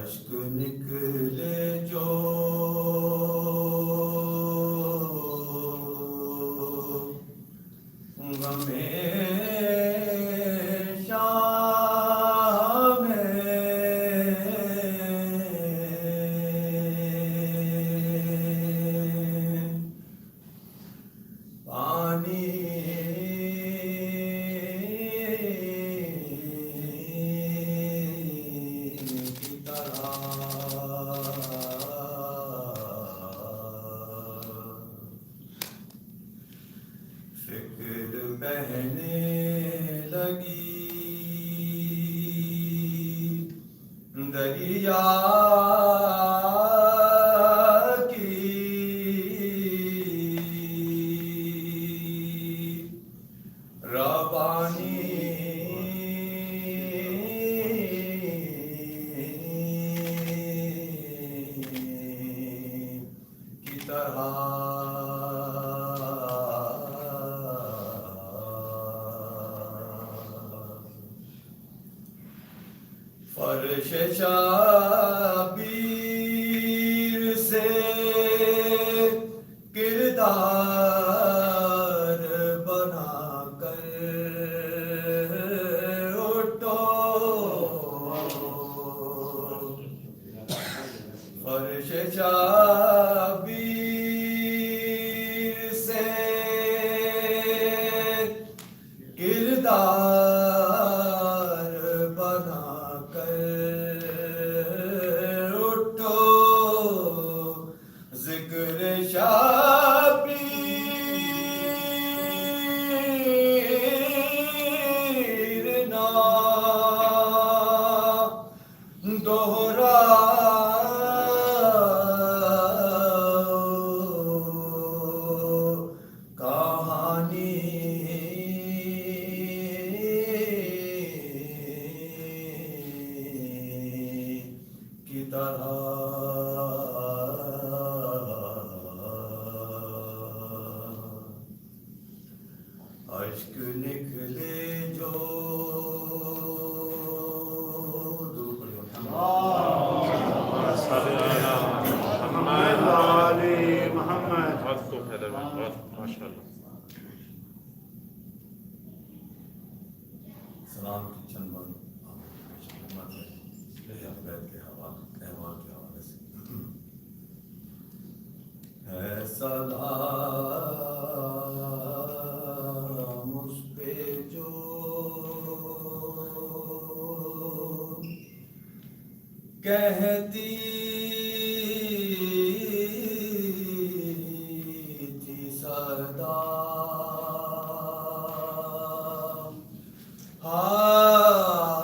اشک نکلے جو ہمیشہ میں پانی کی طرح فکر بہنے لگی دریا کی ربانی کی طرح فرش شبیر سے کردار بنا کر اٹھو فرش شبیر سے کردار بنا اٹھو ذکر شبیر نا دوہراؤ کہانی کی طرح اشک نکلے جو سلام کی چند بند خدمت ہے بیت کے احوال کے حوالے سے ہے سلام اس پہ جو کہتی تھی سردا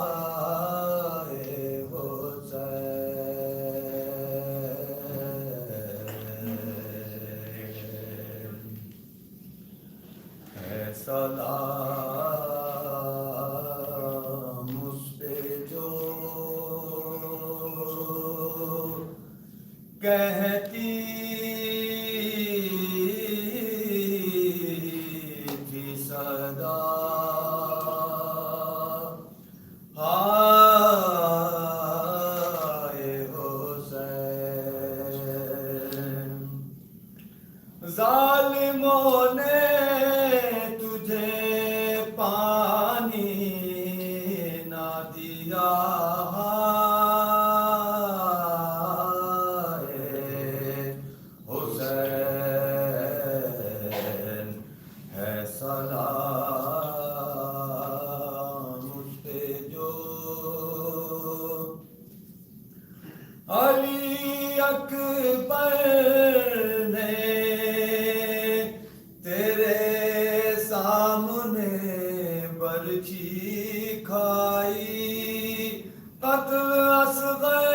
ہائے حسین ہے سلام اس پہ جو کہتی تھی صدا ہائے حسین ظالموں نے تجھے پانی نہ دیا علی اکبر نے تیرے سامنے برچھی کھائی قتل اصغر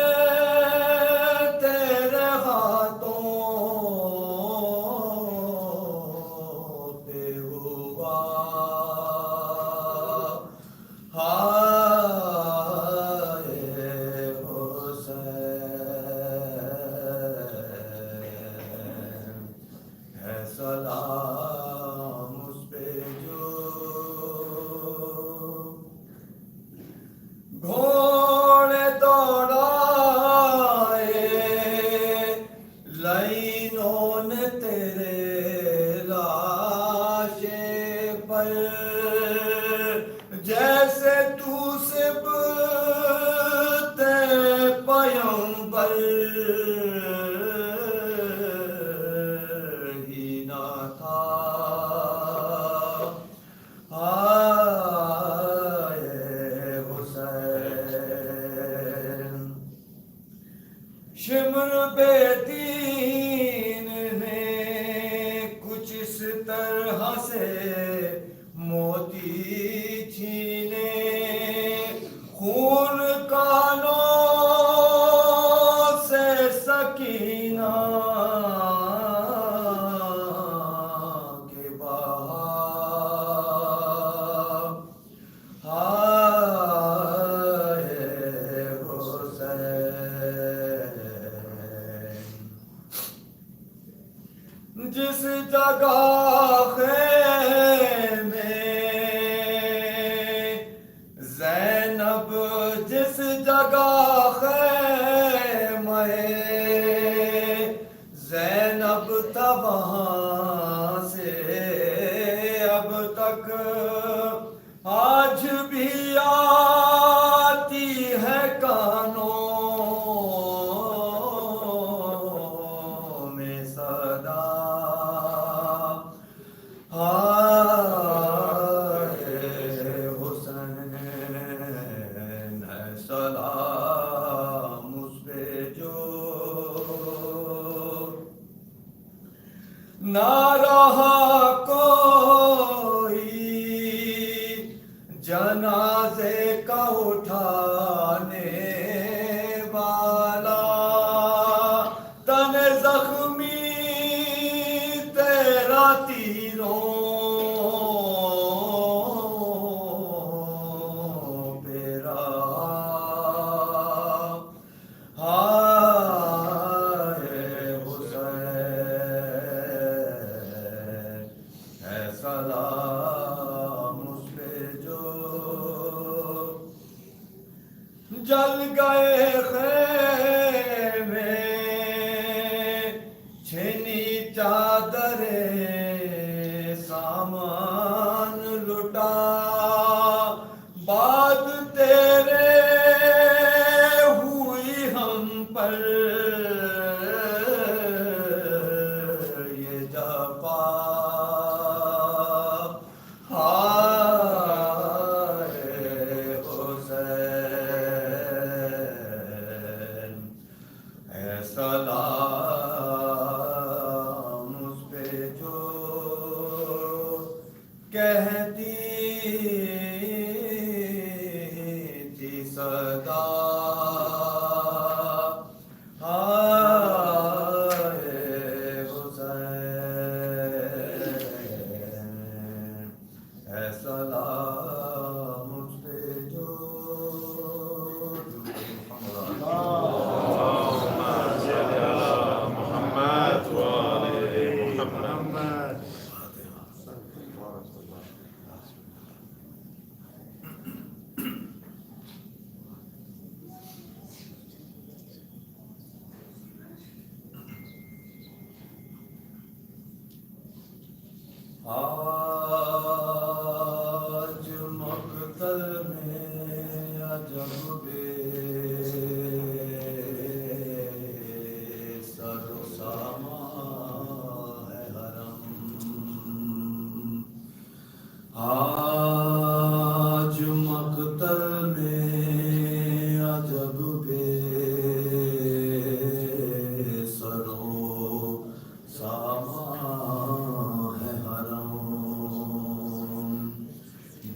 تیرے ہاتھوں پہ ہوا حسین مدینہ کے باہر ہائے حسین جس جگہ زینب جس جگہ خیمہ زینب تھا وہاں سے اب تک آج بھی آتی ہے کانوں میں صدا سلام اس پہ جو نہ رہا کوئی جنازے کا اٹھانے والا تن زخمی تیرا تیروں جل گئے خیمے چھنی چادریں سامان لٹا بات تیرے ہوئی ہم پر یہ جفا سلام اس پہ جو کہتی تھی صدا ہائے حسین اے سلام اس پہ جو آج مقتل میں عجب بے سر و سامان ہے حرم آج مقتل میں عجب بے سر و سامان ہے حرم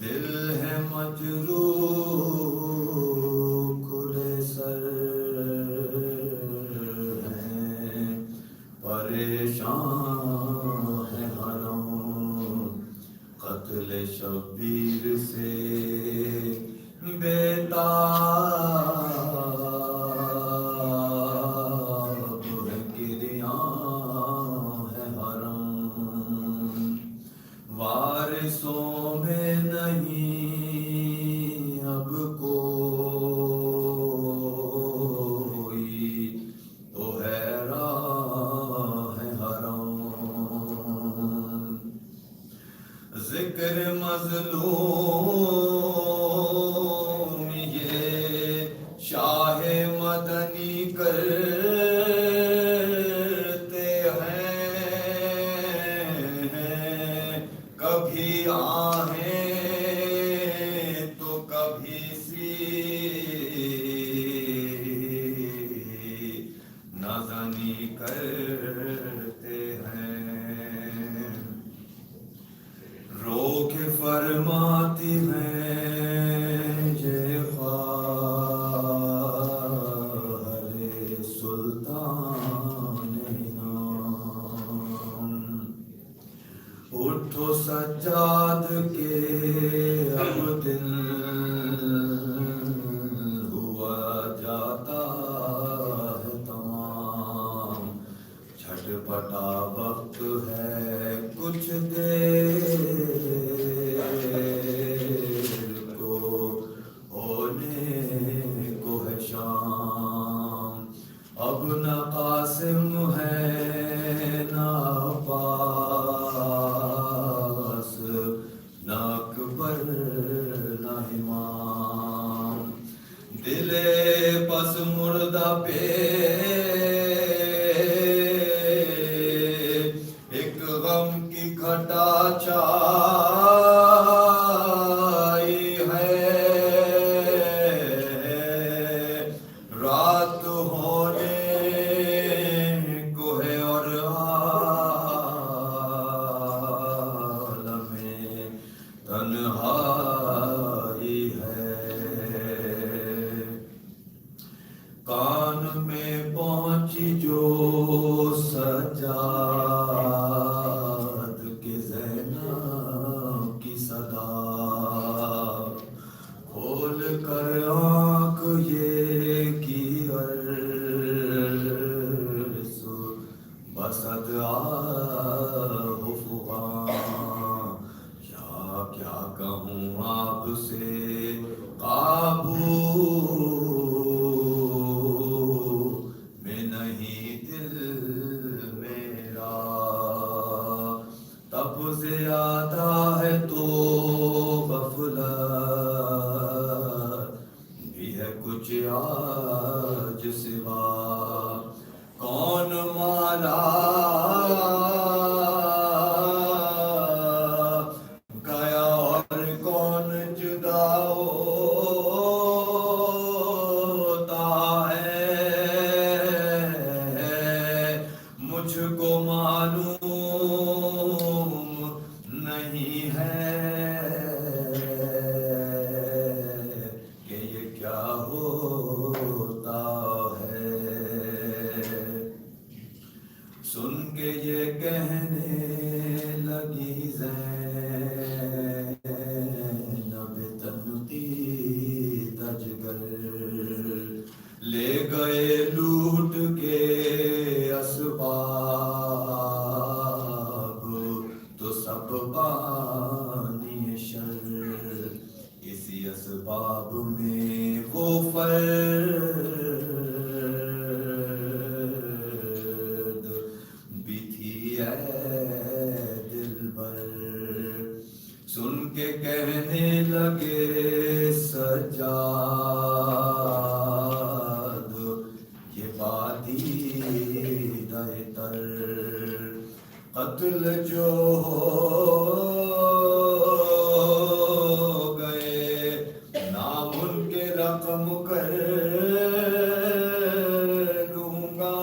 دل ہے مجروح کھلے سر ہیں پریشان ہے حرم قتل شبیر سے بیتاب ہے گریاں ہے حرم وارثوں میں نہیں اب کوئی تو حیران ہے حرم ذکر مظلوم سجاد کے اب دن ہوا جاتا ہے تمام، چھٹ پٹا وقت ہے کچھ دیر کو ہونے کو ہے شام، اب نہ قاسم ہے نہ عباس، نہ اکبر نہ امام، دل پس مردہ پہ ایک غم کی گھٹا چھائی ہے، رات ہونے کو ہے اور عالم تنہائی ہے، کان میں پہنچی جو سجاد کے زینب کی صدا، کھول کر آنکھ یہ کی عرض بسد آہ فغاں، کیا کہوں آپ سے قابو میں نہیں دل میرا، تب زیادہ ہے تو غفلت بھی ہے کچھ آج سوا، کون مالا گیا اور کون جدا ہوتا ہے، مجھ کو معلوم نہیں ہے کہ یہ کیا ہوتا ہے، سن کے یہ کہنے لگی زینب تنقید اجگر، لے گئے لوٹ کے اسباب تو سب بانی شر، اسی اسباب میں وہ فرد بھی تھی اے دلبر، سن کے کہنے لگے سجاد یہ بادی دے تر، قتل جو ہو گئے نام ان کے رقم کر لوں گا،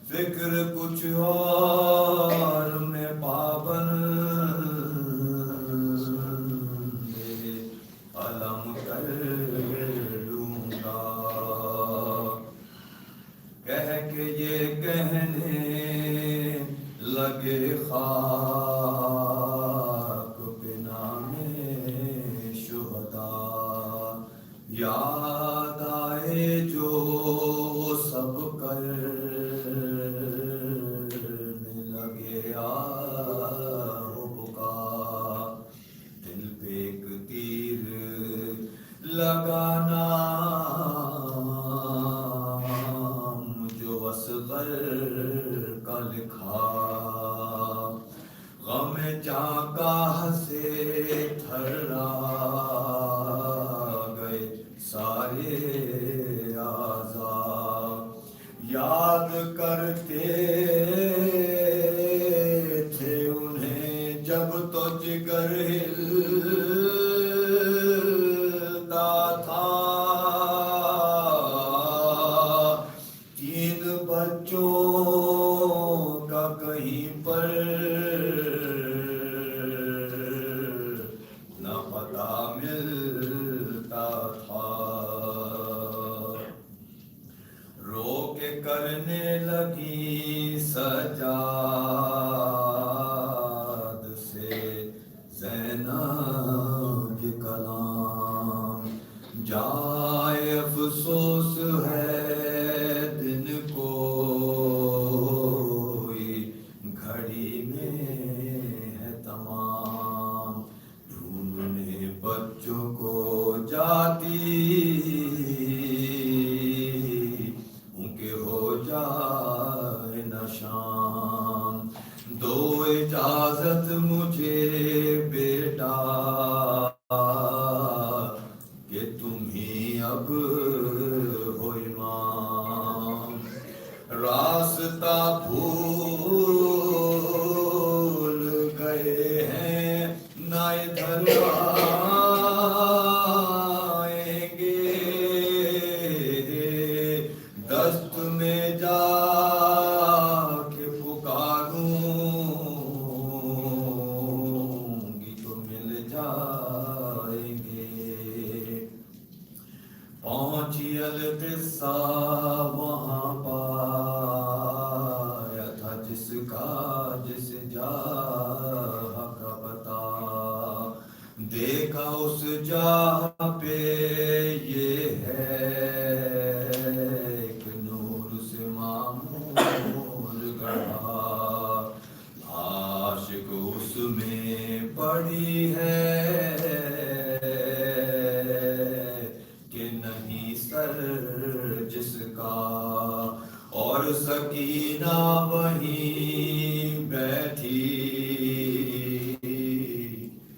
فکر کچھ اور میں پابند علم کر لوں گا، کہہ کے یہ کہنے لگے خاک پہ نام شہداء، یاد آئے جو سب کرنے لگے آہ بکا، دل پہ ایک تیر لگانا جو اصغر کا لکھا، غم چاکاہ سے تھرا گئے سارے اعضاء، یاد کرتے تھے انہیں جب تو جگر ہلتا تھا، تین بچوں کا کہیں پر نہ پتہ ملتا تھا، رو کے کرنے لگی سجاد جائے نہ شام. دو اجازت مجھے بیٹا کہ تم ہی اب ہو امام. راستہ بھول گئے ہیں نہ ادھر آئیں گے. دست میں جا کے پکاروں گی تو مل جائیں گے. پہنچی القصہ وہاں پایا تھا جس جا کا پتا. دیکھا اس جا پہ یہ ہے کہ نور سے معمور گڑھا. عاشق اس میں پڑی ہے کہ نہیں سر جس کا. اور سکینہ وہیں بیٹھی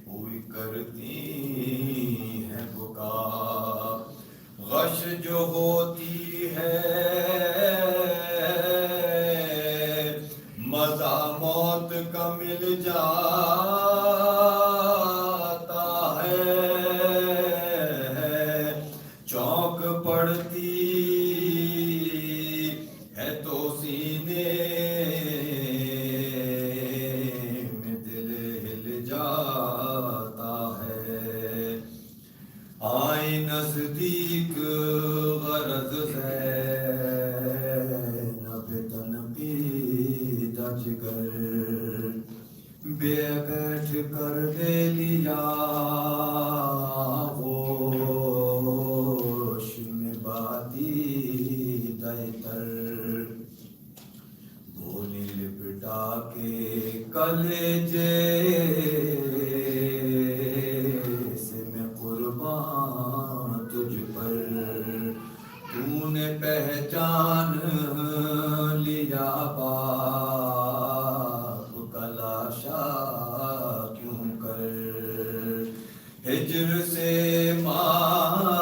ہوئی کرتی ہے بکا. غش جو ہوتی ہے مزہ موت کا مل جاتا ہے. چونک پڑتی ہے تو سینے میں دل ہل جاتا ہے. آئی نزدیک غرض ہے نب تن پی جگر. بے بیٹھ کر لے لیا ہوش میں باتی دیتر. بولی لپٹا کے کلیجے سے میں قربان تجھ پر. تو نے پہچان لیا باپ کا لاشا کیوں کر. ہجر سے مادر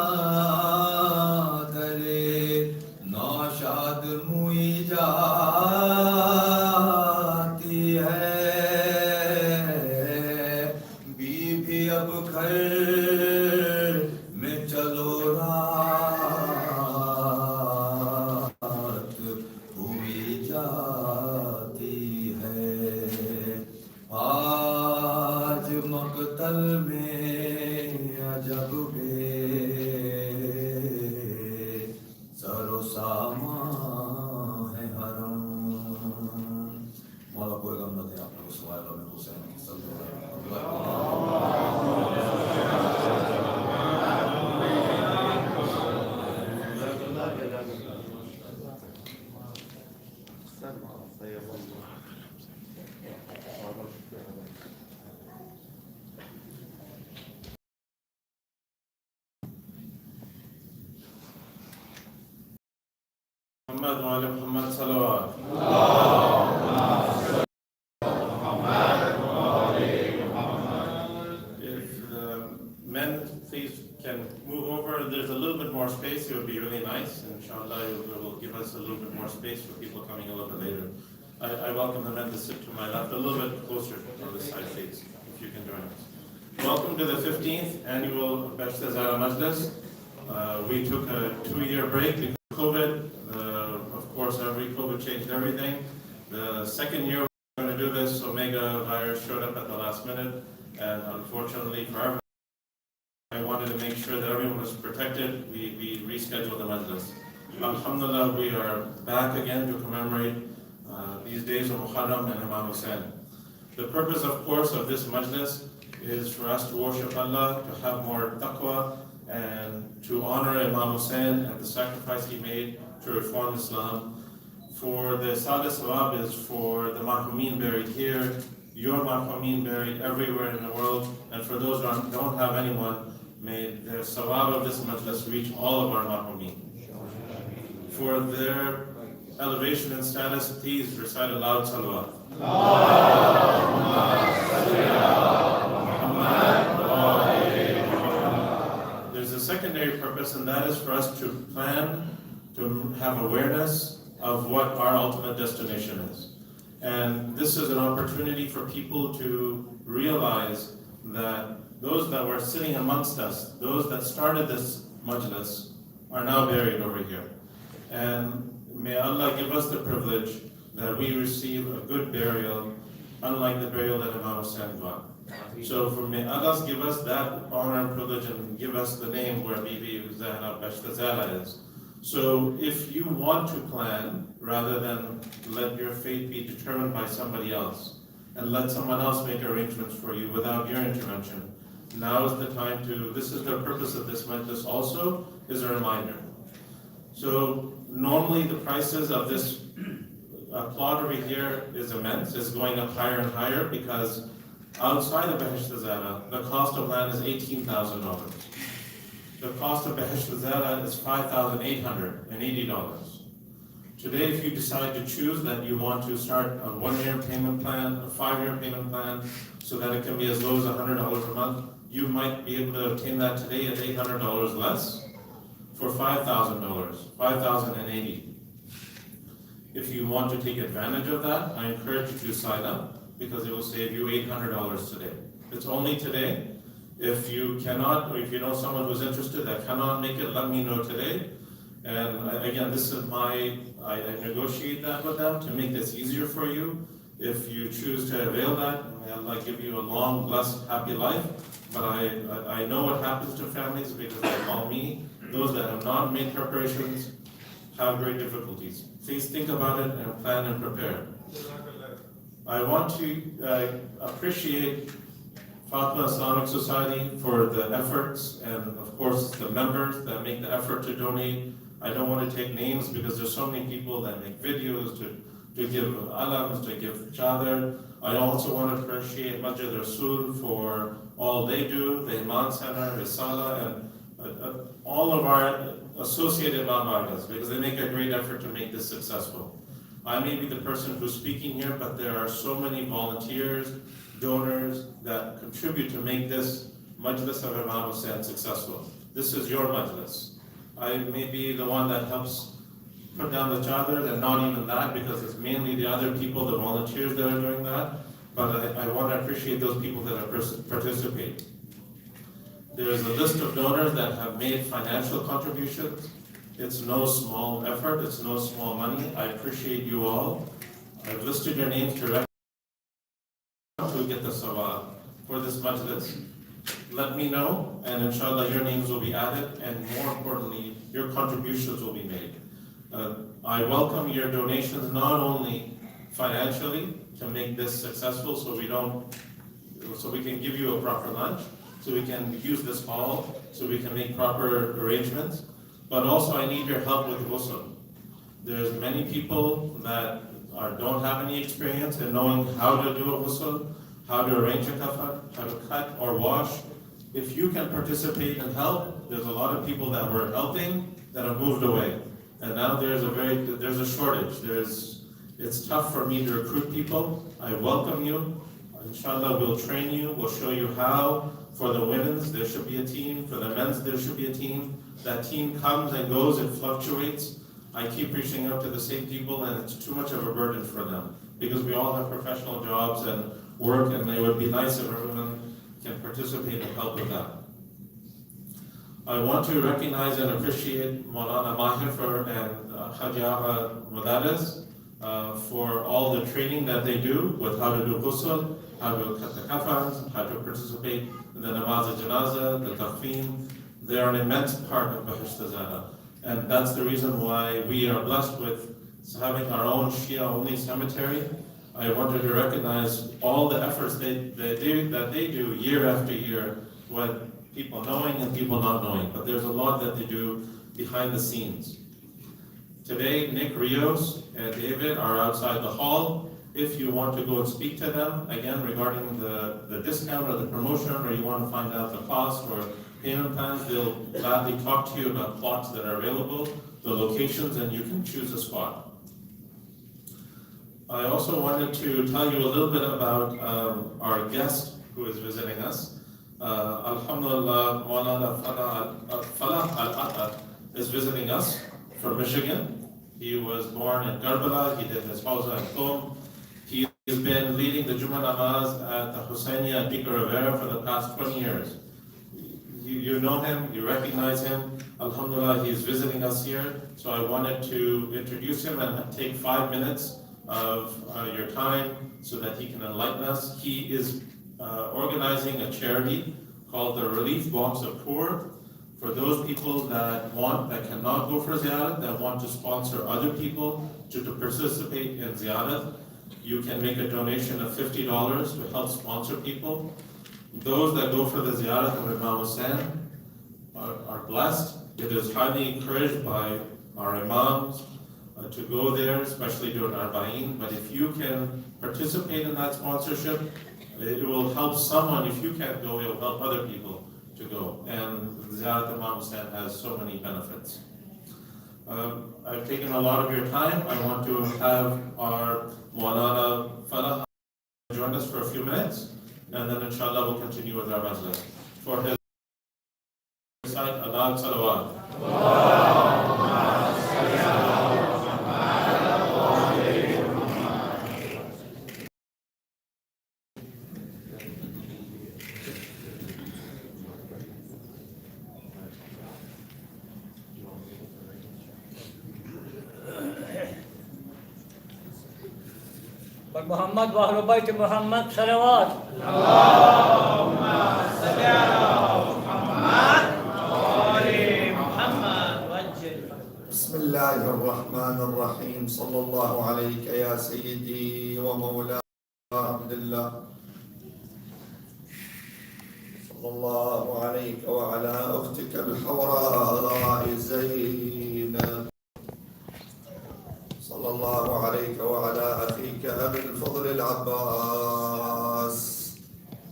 نوشاد موئی جاتی ہے. بی بھی اب گھر میں چلو رات ہوئی جاتی ہے. آج مقتل میں عجب بے سر و سامان ہے حرم. مولا کوئی غم نہ دے آپ کو سوائے غم حسین کی صلی اللہ علیہ محمد وعلى محمد صلوات. If the men please can move over, there's a little bit more space, it would be really nice. Inshallah, it will give us a little bit more space for people coming a little bit later. I welcome the men to sit to my left, a little bit closer on this side, please, if you can join us. Welcome to the 15th annual Zehra Majlis. We took a 2-year break because of COVID. Of course, COVID changed everything. The second year we were going to do this, Omega virus showed up at the last minute, and unfortunately for everyone, I wanted to make sure that everyone was protected. We rescheduled the Majlis. Alhamdulillah, we are back again to commemorate these days of Muharram and Imam Hussain. The purpose, of course, of this Majlis is for us to worship Allah, to have more taqwa, and to honor Imam Hussain and the sacrifice he made to reform Islam. For the Sada Sawab is for the marhumin buried here, your marhumin buried everywhere in the world, and for those who don't have anyone, may the Sawab of this Majlis reach all of our marhumin. For their elevation in status, please recite a loud salawat. There's a secondary purpose, and that is for us to plan, to have awareness of what our ultimate destination is. And this is an opportunity for people to realize that those that were sitting amongst us, those that started this majlis, are now buried over here. And may Allah give us the privilege that we receive a good burial, unlike the burial that Imam Hussain got. So may Allah give us that honor and privilege and give us the name where Bibi Zehra Zehra is. So if you want to plan, rather than let your fate be determined by somebody else, and let someone else make arrangements for you without your intervention, now is the time to, this is the purpose of this majlis also, is a reminder. So normally the prices of this plot over here is immense, is going up higher and higher, because outside of Bahisht Zehra, the cost of land is $18,000. The cost of Bahisht Zehra is $5,880. Today, if you decide to choose that you want to start a 1-year payment plan, a 5-year payment plan, so that it can be as low as $100 a month, you might be able to obtain that today at $800 less for $5,000, $5,080. If you want to take advantage of that, I encourage you to sign up, because it will save you $800 today. It's only today. If you cannot, or if you know someone who's interested that cannot make it, let me know today. And again, this is I negotiate that with them to make this easier for you. If you choose to avail that, may Allah give you a long, blessed, happy life. But I know what happens to families, because they call me. Those that have not made preparations have great difficulties. Please think about it and plan and prepare. I want to appreciate Fatma Islamic Society for the efforts, and of course the members that make the effort to donate. I don't want to take names, because there's so many people that make videos to give alams, to give chadar. I also want to appreciate Masjid Rasul for all they do, the Iman Center, Risala, and all of our associated Ma'amadas, because they make a great effort to make this successful. I may be the person who's speaking here, but there are so many volunteers, donors that contribute to make this Majlis of Imam Hussain successful. This is your Majlis. I may be the one that helps put down the chadar, and not even that, because it's mainly the other people, the volunteers that are doing that. But I want to appreciate those people that participate. There's a list of donors that have made financial contributions. It's no small effort, it's no small money. I appreciate you all. I've listed your names to get the sawab for this majlis. Let me know, and inshallah your names will be added, and more importantly, your contributions will be made. I welcome your donations, not only financially to make this successful, so we can give you a proper lunch, so we can use this hall, so we can make proper arrangements, but also I need your help with ghusl. There's many people that don't have any experience in knowing how to do a ghusl, how to arrange a kafan, how to cut or wash. If you can participate and help, there's a lot of people that were helping that have moved away. And now there's a shortage. It's tough for me to recruit people. I welcome you. Inshallah, we'll train you. We'll show you how. For the women's, there should be a team. For the men's, there should be a team. That team comes and goes, it fluctuates. I keep reaching out to the same people, and it's too much of a burden for them, because we all have professional jobs and work, and it would be nice if everyone can participate and help with that. I want to recognize and appreciate Maulana Mahir and Haji Agha Mudaris for all the training that they do with how to do ghusl, how to cut the kafans, how to participate in the namaz al-janazah, the taqfeen. They are an immense part of Bahisht Zehra. And that's the reason why we are blessed with having our own Shia-only cemetery. I wanted to recognize all the efforts that they do year after year, with people knowing and people not knowing. But there's a lot that they do behind the scenes. Today, Nick Rios and David are outside the hall. If you want to go and speak to them, again, regarding the discount or the promotion, or you want to find out the cost or payment plans, they'll gladly talk to you about plots that are available, the locations, and you can choose a spot. I also wanted to tell you a little bit about our guest who is visiting us. Alhamdulillah, Maulana Falah Al-Atta is visiting us from Michigan. He was born in Karbala. He did his Hawza and Qom. He's been leading the Jummah Namaz at the Husseiniya at Pico Rivera for the past 20 years. You know him, you recognize him. Alhamdulillah, he's visiting us here. So I wanted to introduce him and take 5 minutes of your time so that he can enlighten us. He is organizing a charity called the Relief Box of Poor for those people that cannot go for ziyarat, that want to sponsor other people to participate in ziyarat. You can make a donation of $50 to help sponsor people. Those that go for the ziyarat of Imam Hussain are blessed. It is highly encouraged by our imams to go there, especially during Arba'in. But if you can participate in that sponsorship, it will help someone. If you can't go, it will help other people to go. And Ziyarat Imam Hussain has so many benefits. I've taken a lot of your time. I want to have our Maulana Falah join us for a few minutes, and then inshallah we'll continue with our majlis. For his recite Allah Salawat. محمد وأهل بيت محمد صلوات. اللهم صل على محمد وآل محمد وجل. بسم الله الرحمن الرحيم. صلى الله عليك يا سيدي ومولاي عبد الله. صلى الله عليك وعلى أختك الحوراء زينب. صلى الله عليك وعلى أخيك أبي الفضل العباس.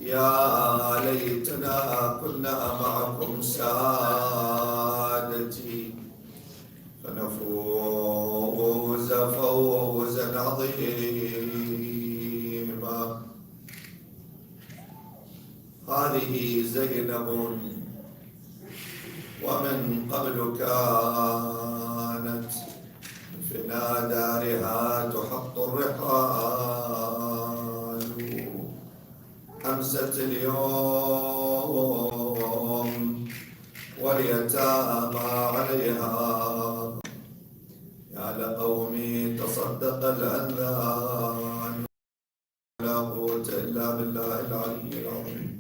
يا ليتنا كنا معكم سادتي فنفوز فوزا عظيما. هذه زينب ومن قبل كانت فينا دارها تحط الرحال. أمست اليوم واليتامى عليها. يا لقومي تصدق الأذان. لا قوة إلا بالله العلي العظيم.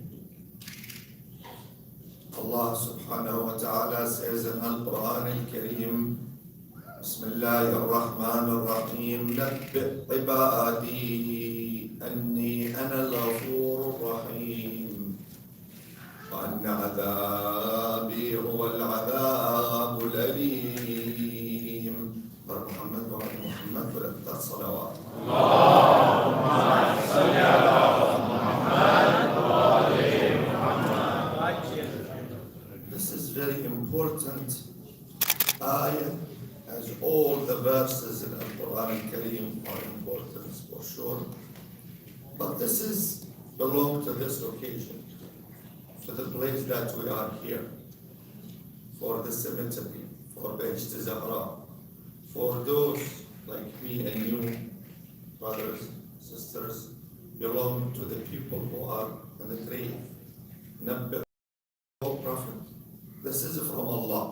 Allah subhanahu wa ta'ala says in Al-Quran al-Kareem, بسم الله الرحمن الرحيم. نبئ عبادي أني أنا الغفور الرحيم وأن عذابي هو العذاب الأليم. بارك محمد وعلى محمد ولله الصلوات. اللهم صل على محمد وآل محمد وجل. This is very important ayah, as all the verses in the Quran al-Kareem are important for sure. But this is belong to this occasion, to the place that we are here, for the cemetery, for Bahisht Zehra, for those like me and you, brothers, sisters, belong to the people who are in the grave. Nabbi, O Prophet, this is from Allah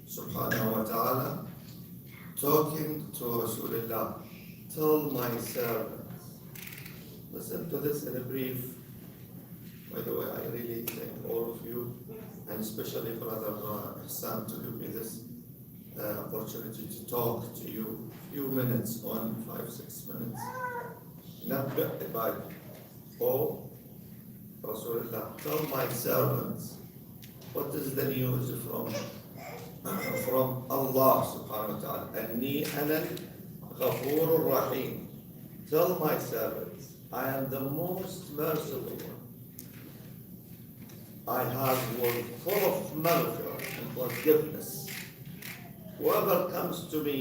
subhanahu wa ta'ala talking to Rasulullah. Tell my servants. Listen to this in a brief. By the way, I really thank all of you, and especially Brother Hassan to give me this opportunity to talk to you few minutes on 5-6 minutes. Nabbi ibadi. Oh Rasulullah, tell my servants what is the news from Allah subhanahu wa ta'ala. Anni ana al-Ghafur rahim. Tell my servants, I am the most merciful one. I have one full of maghfirah and forgiveness. Whoever comes to me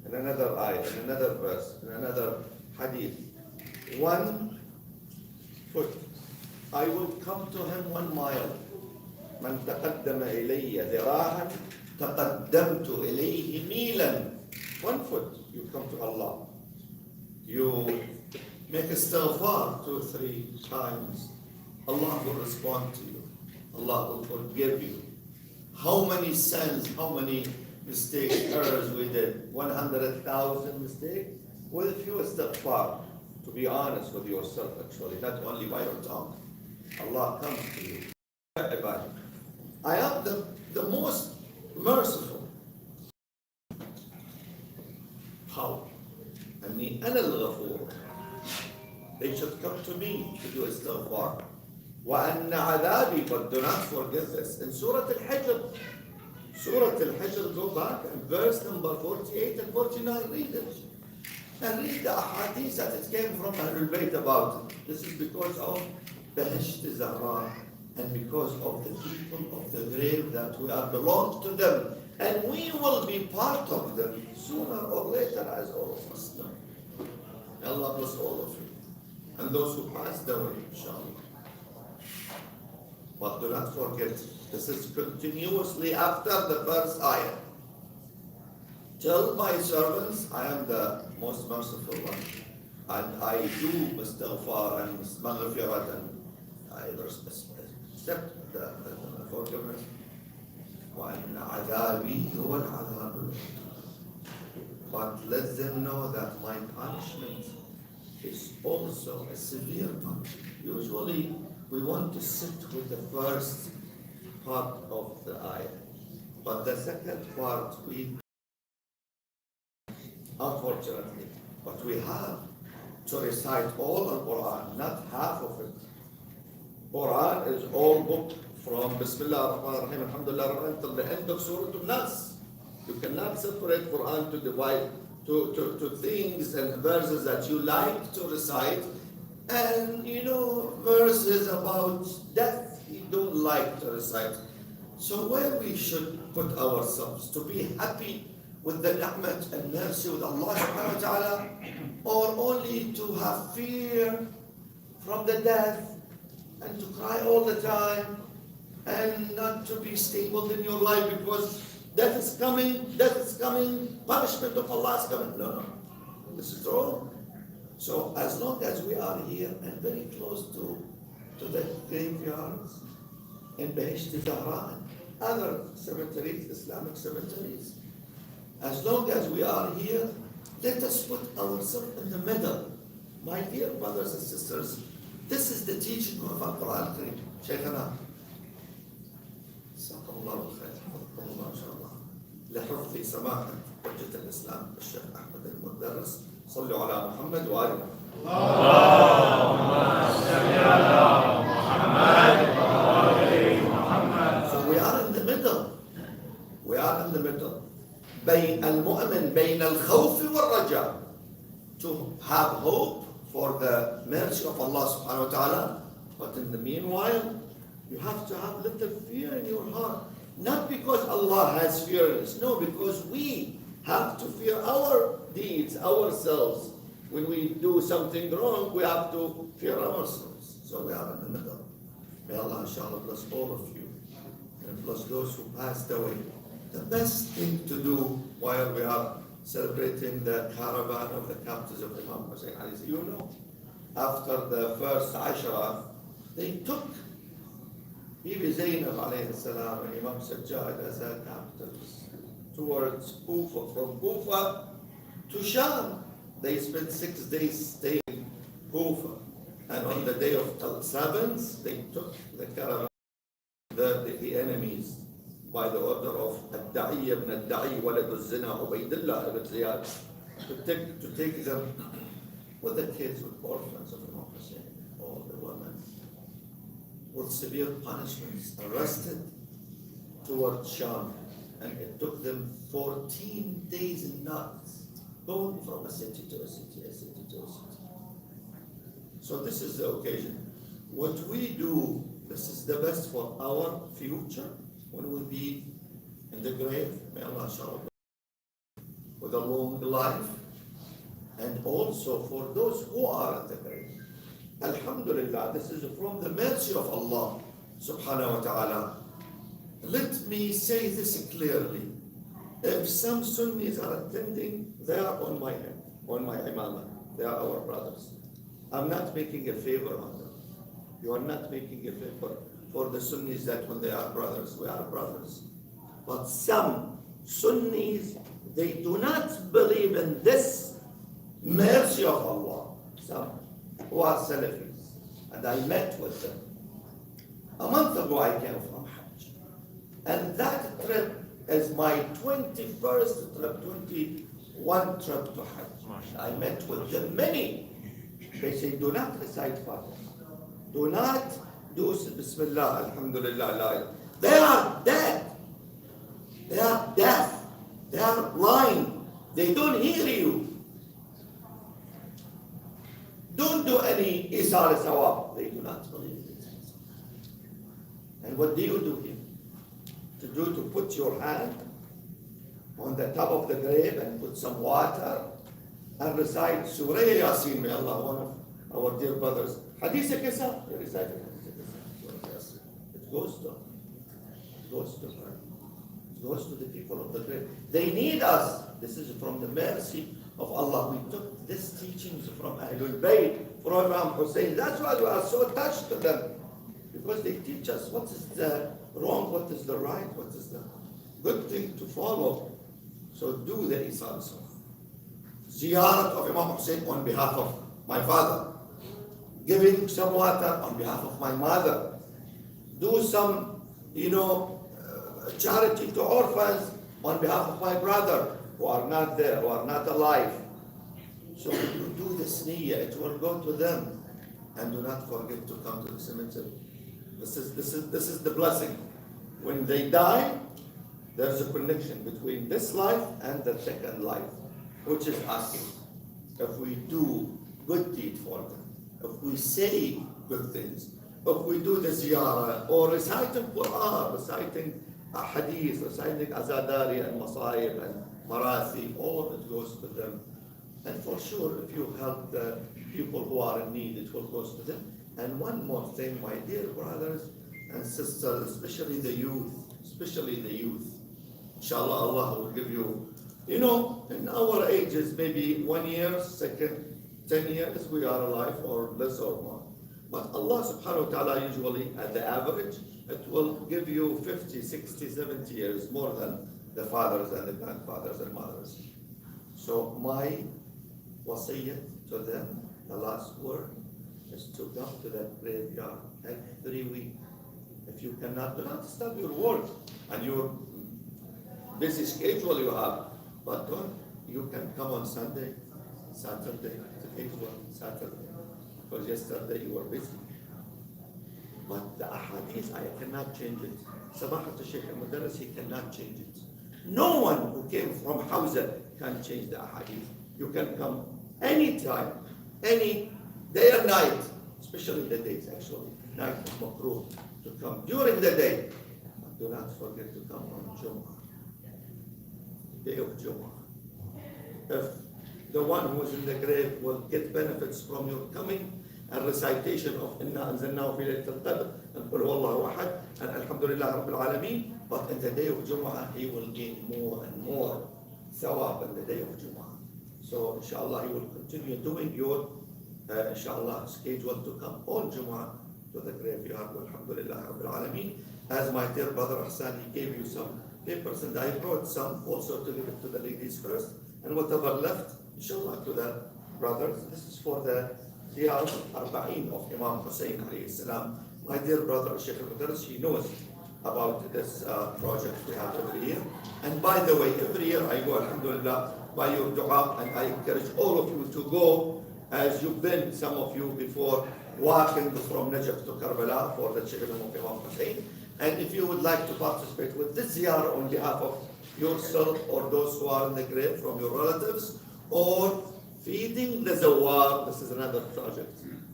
in another ayah, in another verse, in another hadith. 1 foot. I will come to him 1 mile. من تقدم إلي ذراعا تقدمت إليه ميلا. 1 foot. You come to Allah. You make istighfar 2-3 times. Allah will respond to you. Allah will forgive you. How many sins, how many mistakes, errors we did? 100,000 mistakes? With few istighfar. To be honest with yourself, actually, not only by your tongue. Allah comes to you. I am the most merciful. How? أنا الغفور. They should come to me to do istighfar. وأن عذابي, but do not forget this. In Surah Al-Hijr, go back and verse number 48 and 49, read it. And read the ahadith that it came from Ahlul Bayt about it. This is because of Bahisht Zehra and because of the people of the grave that we are belong to them. And we will be part of them sooner or later, as all of us know. Allah bless all of you. And those who passed away, inshallah. But do not forget, this is continuously after the first ayah. Tell my servants, I am the most merciful one. And I do istighfar and maghfirat, and I accept the forgiveness. وَأَنَّ عَذَابِي هُوَ الْعَذَابُ الْأَلِيمُ. But let them know that my punishment is also a severe punishment. Usually, we want to sit with the first part of the ayah. But the second part, unfortunately, but we have to recite all the Quran, not half of it. Quran is all book from Bismillah ar-Rahman ar-Rahim, Alhamdulillah ar-Rahman, till the end of Surah Al-Nas. You cannot separate Quran to divide to things and verses that you like to recite, and verses about death you don't like to recite. So where we should put ourselves to be happy with the ni'mat and mercy with Allah subhanahu wa ta'ala, or only to have fear from the death and to cry all the time and not to be stable in your life because death is coming, punishment of Allah is coming. No, this is wrong. So as long as we are here and very close to the graveyards in Bahisht Zehra and other cemeteries, Islamic cemeteries, as long as we are here, let us put ourselves in the middle. My dear brothers and sisters, this is the teaching of Al-Quran Kareem. Shaykhana, جزاكم الله بالخير، حفظكم الله إن شاء الله. لحفظ سماحة حجة الإسلام الشيخ أحمد المدرس، صلوا على محمد وآل محمد. اللهم صل على محمد وآل محمد. So we are in the middle. We are in the middle. بين المؤمن بين الخوف والرجاء. To have hope for the mercy of Allah subhanahu wa ta'ala, but in the meanwhile, you have to have little fear in your heart. Not because Allah has fear in us, no, because we have to fear our deeds, ourselves. When we do something wrong, we have to fear ourselves. So we are in the middle. May Allah inshallah bless all of you and bless those who passed away. The best thing to do while we are celebrating the caravan of the captives of Imam Hussein Ali, after the first Ashara, they took Bibi Zainab alayhi salam and Imam Sajjad as their captives towards Kufa. From Kufa to Sham, they spent 6 days staying in Kufa. And on the day of 7th, they took the caravan, the enemies, by the order of Ad-Da'i ibn Ad-Da'i walad al-Zina Ubaydullah ibn Ziyad, to take them with the kids, with orphans of Imam Hussein, all the women, with severe punishments, arrested towards Sham. And it took them 14 days and nights, going from a city to a city, a city to a city. So this is the occasion. What we do, this is the best for our future when we be in the grave. May Allah inshallah with with a long life, and also for those who are at the grave. Alhamdulillah, this is from the mercy of Allah subhanahu wa ta'ala. Let me say this clearly. If some Sunnis are attending, they are on my imamah. They are our brothers. I'm not making a favor on them. You are not making a favor for the Sunnis that when they are brothers, we are brothers. But some Sunnis, they do not believe in this mercy of Allah. Some who are Salafis. And I met with them. A month ago I came from Hajj. And that trip is my 21st trip, 21 trip to Hajj. I met with them many. They say, do not recite Fatiha. Do not do Bismillah, Alhamdulillah, la ilaha. They are dead. They are deaf. They are blind. They don't hear you. Don't do any Isar Sawab. They do not believe it. And what do you do here? To put your hand on the top of the grave and put some water and recite Surah Yasin. May Allah, one of our dear brothers, Hadith Kisa, they recited Hadith Kisa. It goes to her. It goes to the people of the grave. They need us. This is from the mercy of Allah. We took these teachings from Ahlul Bayt, from Imam Hussein. That's why we are so attached to them. Because they teach us what is the wrong, what is the right, what is the good thing to follow. So do the Isar Salah. Ziyarat of Imam Hussein on behalf of my father. Giving some water on behalf of my mother. Do some, charity to orphans on behalf of my brother who are not there, who are not alive. So you do this niyyah, it will go to them. And do not forget to come to the cemetery. This is the blessing. When they die, there's a connection between this life and the second life, which is us. If we do good deed for them, if we say good things, if we do the ziyarah, or reciting Quran, reciting a hadith, reciting azadari and masayib and marathi, all it goes to them. And for sure, if you help the people who are in need, it will go to them. And one more thing, my dear brothers and sisters, especially the youth, inshallah, Allah will give you, in our ages, maybe 1 year, second, 10 years, we are alive, or less or more. But Allah subhanahu wa ta'ala usually, at the average, it will give you 50, 60, 70 years, more than the fathers and the grandfathers and mothers. So my wasiyyat to them, the last word, is to come to that graveyard every week. If you cannot, do not stop your work and your busy schedule you have, but you can come on Sunday, Saturday, Saturday, because yesterday you were busy. But the ahadith, I cannot change it. Sabahat al-Shaykh al-Mudarris, he cannot change it. No one who came from Hawza can change the ahadith. You can come anytime, any day and night, especially the days actually. Night is makruh to come during the day. But do not forget to come on Jumu'ah, day of Jumu'ah. If the one who is in the grave will get benefits from your coming and recitation of Inna anzalnahu fi laylatil qadr and Qul huwallahu ahad and Alhamdulillah Rabbil Alameen, but in the day of Jumu'ah he will gain more and more thawab in the day of Jumu'ah. So inshallah he will continue doing your inshallah schedule to come on Jumu'ah to the graveyard. Alhamdulillah Rabbil Alameen. As my dear brother Hassan, he gave you some papers and I brought some also to give it to the ladies first, and whatever left inshallah to the brothers. This is for the Ziyar Arba'in of Imam Hussein alayhi salam. My dear brother Sheikh al-Mudarris, he knows about this project we have every year. And by the way, every year I go, alhamdulillah, by your dua, and I encourage all of you to go, as you've been, some of you before, walking from Najaf to Karbala for the children of Imam Hussein. And if you would like to participate with this ziyarah on behalf of yourself or those who are in the grave from your relatives, or feeding the zawar, this is another project,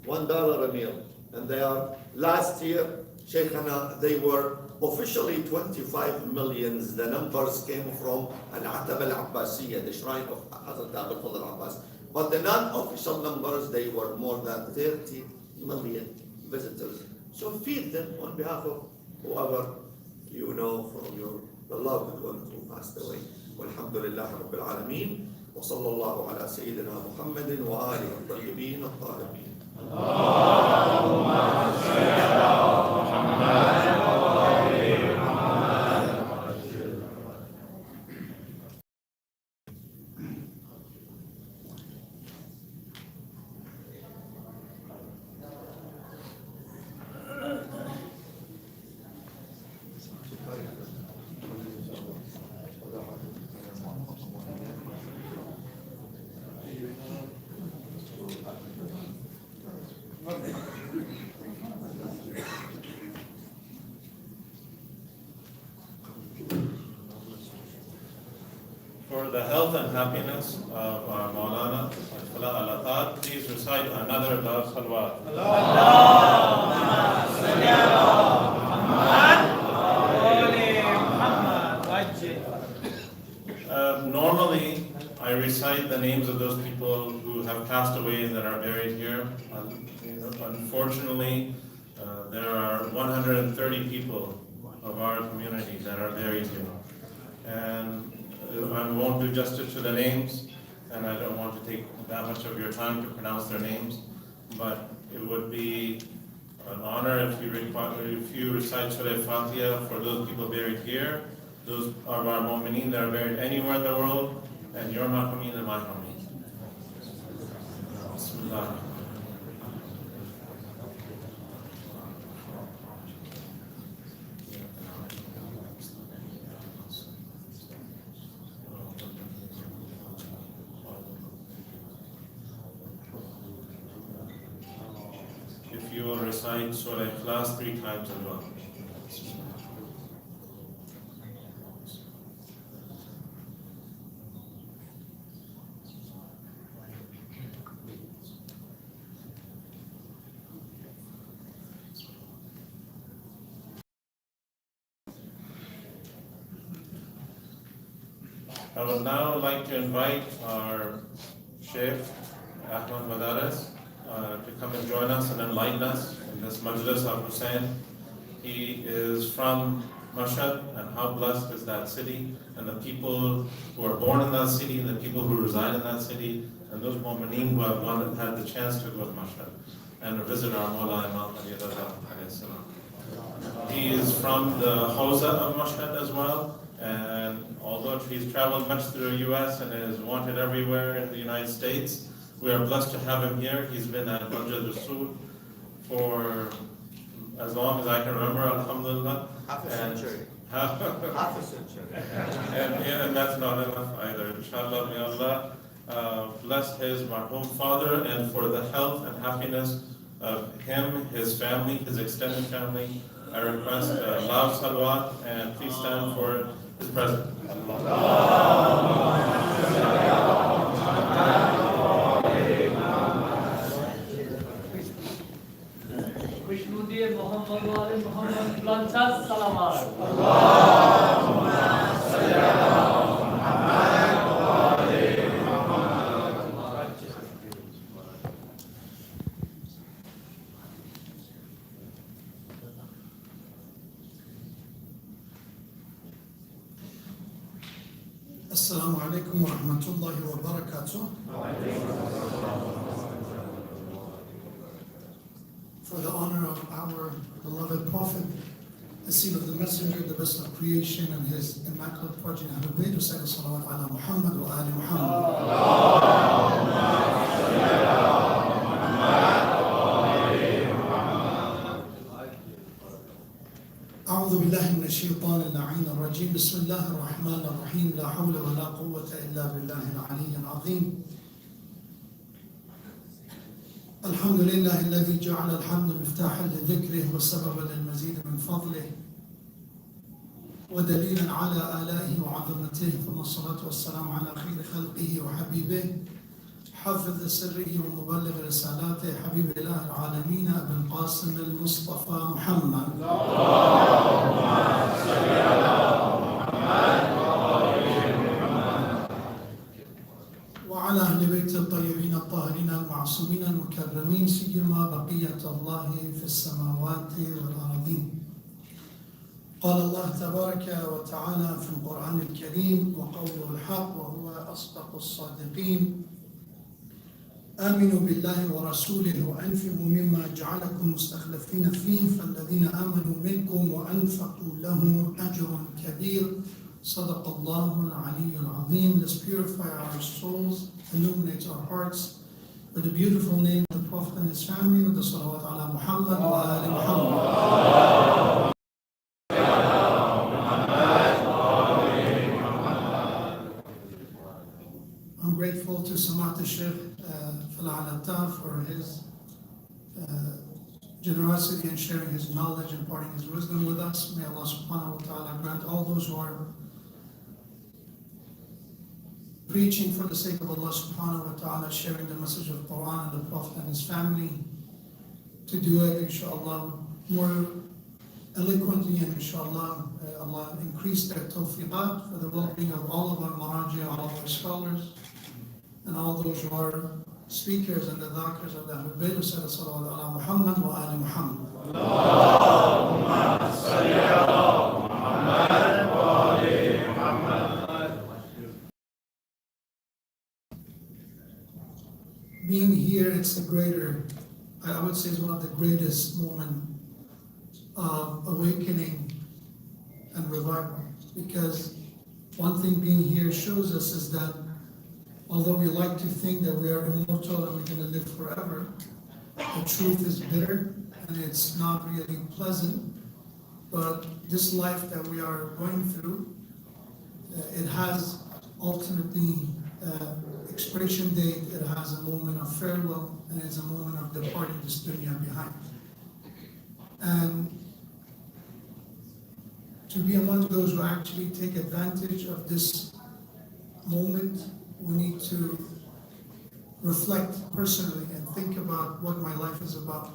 $1 a meal. And they are, last year, Shaykhana, they were officially 25 millions. The numbers came from Al-Atab al-Abbasiyya, the shrine of Hazrat Abul Fadl Abbas. But the non-official numbers, they were more than 30 million visitors. So feed them on behalf of whoever you know from your beloved ones who passed away. Walhamdulillah Rabbil Alameen. وصلى الله على سيدنا محمد وآله الطيبين الطاهرين. اللهم صل على محمد وآل محمد. For the health and happiness of our Maulana, Al-Athad, please recite another love salawat. Allahumma salli ala Muhammad wa ali Muhammad. Normally, I recite the names of those people who have passed away and that are buried here. Unfortunately, there are 130 people of our community that are buried here. And I won't do justice to the names, and I don't want to take that much of your time to pronounce their names, but it would be an honor if you recite Surah Fatiha for those people buried here, those of our mu'mineen that are buried anywhere in the world, and your marhameen and my marhameen. Bismillah. If you will recite Surah Ikhlas 3 times as well. I would now like to invite our Sheikh Ahmad Madaris to come and join us and enlighten us in this Majlis of Hussein. He is from Mashhad, and how blessed is that city, and the people who are born in that city, and the people who reside in that city, and those mu'mineen who have had the chance to go to Mashhad and visit our Mawla Imam Ali Raza alayhi salam. He is from the Hawza of Mashhad as well, and although he's traveled much through the US and is wanted everywhere in the United States, we are blessed to have him here. He's been at Majlis Rasul for as long as I can remember, alhamdulillah. Half a century. Half Half a century. and that's not enough either. Inshallah, may Allah bless his marhum father, and for the health and happiness of him, his family, his extended family, I request loud salawat, and please stand for his presence. Vishnuddin Muhammad wa ali Muhammad Lanchas Salamat. Allahumma salli ala Muhammad wa ali Muhammad. Assalamu alaikum wa rahmatullahi wa barakatuh. For the honor of our beloved Prophet, the seal of the Messenger, the best of creation, and his immaculate progeny, Ahlul Bayt, we say salawat ala Muhammad wa ali Muhammad. أعوذ بالله من الشيطان اللعين الرجيم. بسم الله الرحمن الرحيم. لا حول ولا قوة إلا بالله العلي العظيم. الحمد لله الذي جعل الحمد مفتاحا لذكره وسببا للمزيد من فضله ودليلا على آلائه وعظمته، ثم الصلاة والسلام على خير خلقه وحبيبه حافظ سره ومبلغ رسالاته حبيب إله العالمين أبي القاسم المصطفى محمد وعلى أهل بيت الطيبين الطاهرين المعصومين المكرمين سيما بقية الله في السماوات والأرضين. قال الله تبارك وتعالى في القرآن الكريم وقوله الحق وهو أصدق الصادقين آمنوا بالله ورسوله وأنفقوا مما جعلكم مستخلفين فيه فالذين آمنوا منكم وأنفقوا لهم أجر كبير صدق الله العلي العظيم. Let's purify our souls, illuminate our hearts with the beautiful name of the Prophet and his family with the salawat ala Muhammad wa ali Muhammad. I'm grateful to Samat al-Sheikh Fala'alatta for his generosity in sharing his knowledge and imparting his wisdom with us. May Allah subhanahu wa ta'ala grant all those who are preaching for the sake of Allah subhanahu wa ta'ala, sharing the message of Quran and the Prophet and his family, to do it inshallah more eloquently, and inshallah Allah increase their tawfiqat for the well-being of all of our maraji, all of our scholars, and all those who are speakers and the dhakirs of the Ahlul Bayt. Salawat ala Muhammad wa ali Muhammad. Allahumma salli ala Muhammad wa ali Muhammad. Being here, it's the greater, I would say it's one of the greatest moments of awakening and revival. Because one thing being here shows us is that although we like to think that we are immortal and we're going to live forever, the truth is bitter and it's not really pleasant. But this life that we are going through, it has ultimately expiration date, it has a moment of farewell, and it's a moment of departing this dunya behind. And to be among those who actually take advantage of this moment, we need to reflect personally and think about what my life is about.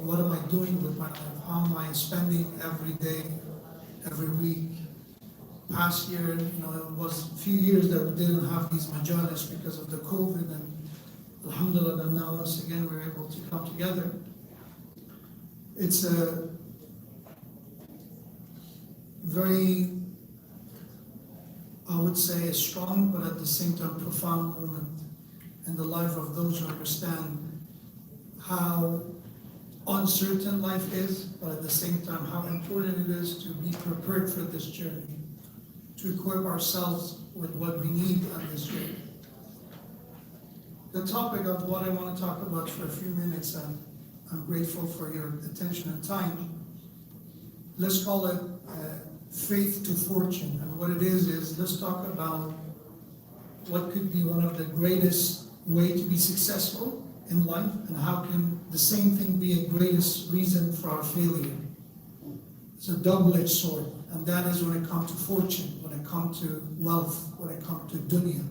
What am I doing with my life? How am I spending every day, every week? Past year, it was a few years that we didn't have these Majlis because of the COVID, and alhamdulillah, now once again we're able to come together. It's a very, I would say, a strong but at the same time profound moment in the life of those who understand how uncertain life is, but at the same time how important it is to be prepared for this journey, to equip ourselves with what we need on this journey. The topic of what I want to talk about for a few minutes, and I'm grateful for your attention and time. Let's call it faith to fortune. And what it is let's talk about what could be one of the greatest way to be successful in life, and how can the same thing be a greatest reason for our failure. It's a double-edged sword, and that is when it comes to fortune, when it comes to wealth, when it comes to dunya.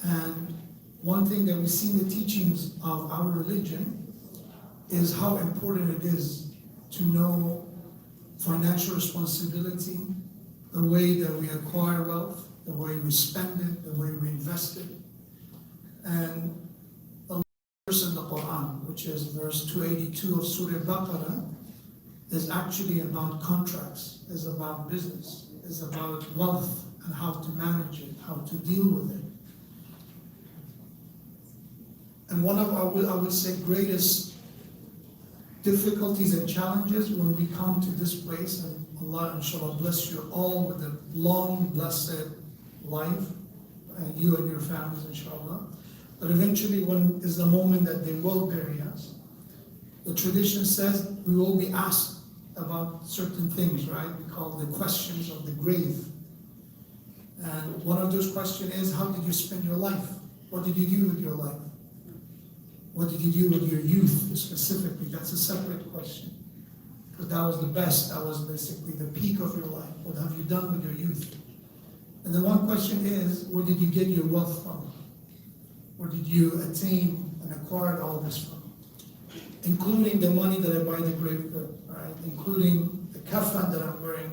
And one thing that we see in the teachings of our religion is how important it is to know financial responsibility, the way that we acquire wealth, the way we spend it, the way we invest it. And the verse in the Quran, which is verse 282 of Surah Baqarah, is actually about contracts, is about business, is about wealth and how to manage it, how to deal with it. And one of our, I would say, greatest difficulties and challenges when we come to this place, and Allah inshallah bless you all with a long, blessed life, you and your families inshallah. But eventually when is the moment that they will bury us. The tradition says we will be asked about certain things, right? We call the questions of the grave. And one of those questions is, how did you spend your life? What did you do with your life? What did you do with your youth specifically? That's a separate question. Because that was the best, that was basically the peak of your life. What have you done with your youth? And then one question is, where did you get your wealth from? Where did you attain and acquire all this from? Including the money that I buy the grave with, right? Including the kafan that I'm wearing,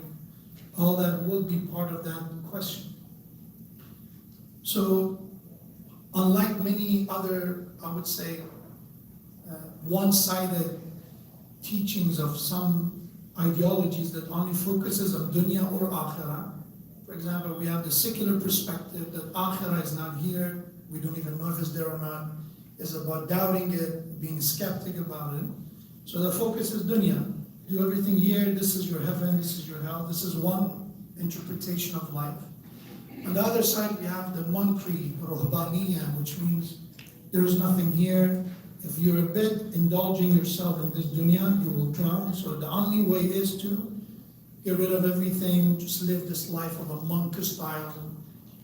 all that will be part of that question. So, unlike many other, I would say, one-sided teachings of some ideologies that only focuses on dunya or akhirah. For example, we have the secular perspective that akhirah is not here, we don't even know if it's there or not. It's about doubting it, being skeptic about it. So the focus is dunya. Do everything here, this is your heaven, this is your hell. This is one interpretation of life. On the other side, we have the munkri, ruhbaniyya, which means there is nothing here. If you're a bit indulging yourself in this dunya, you will drown. So the only way is to get rid of everything, just live this life of a monk style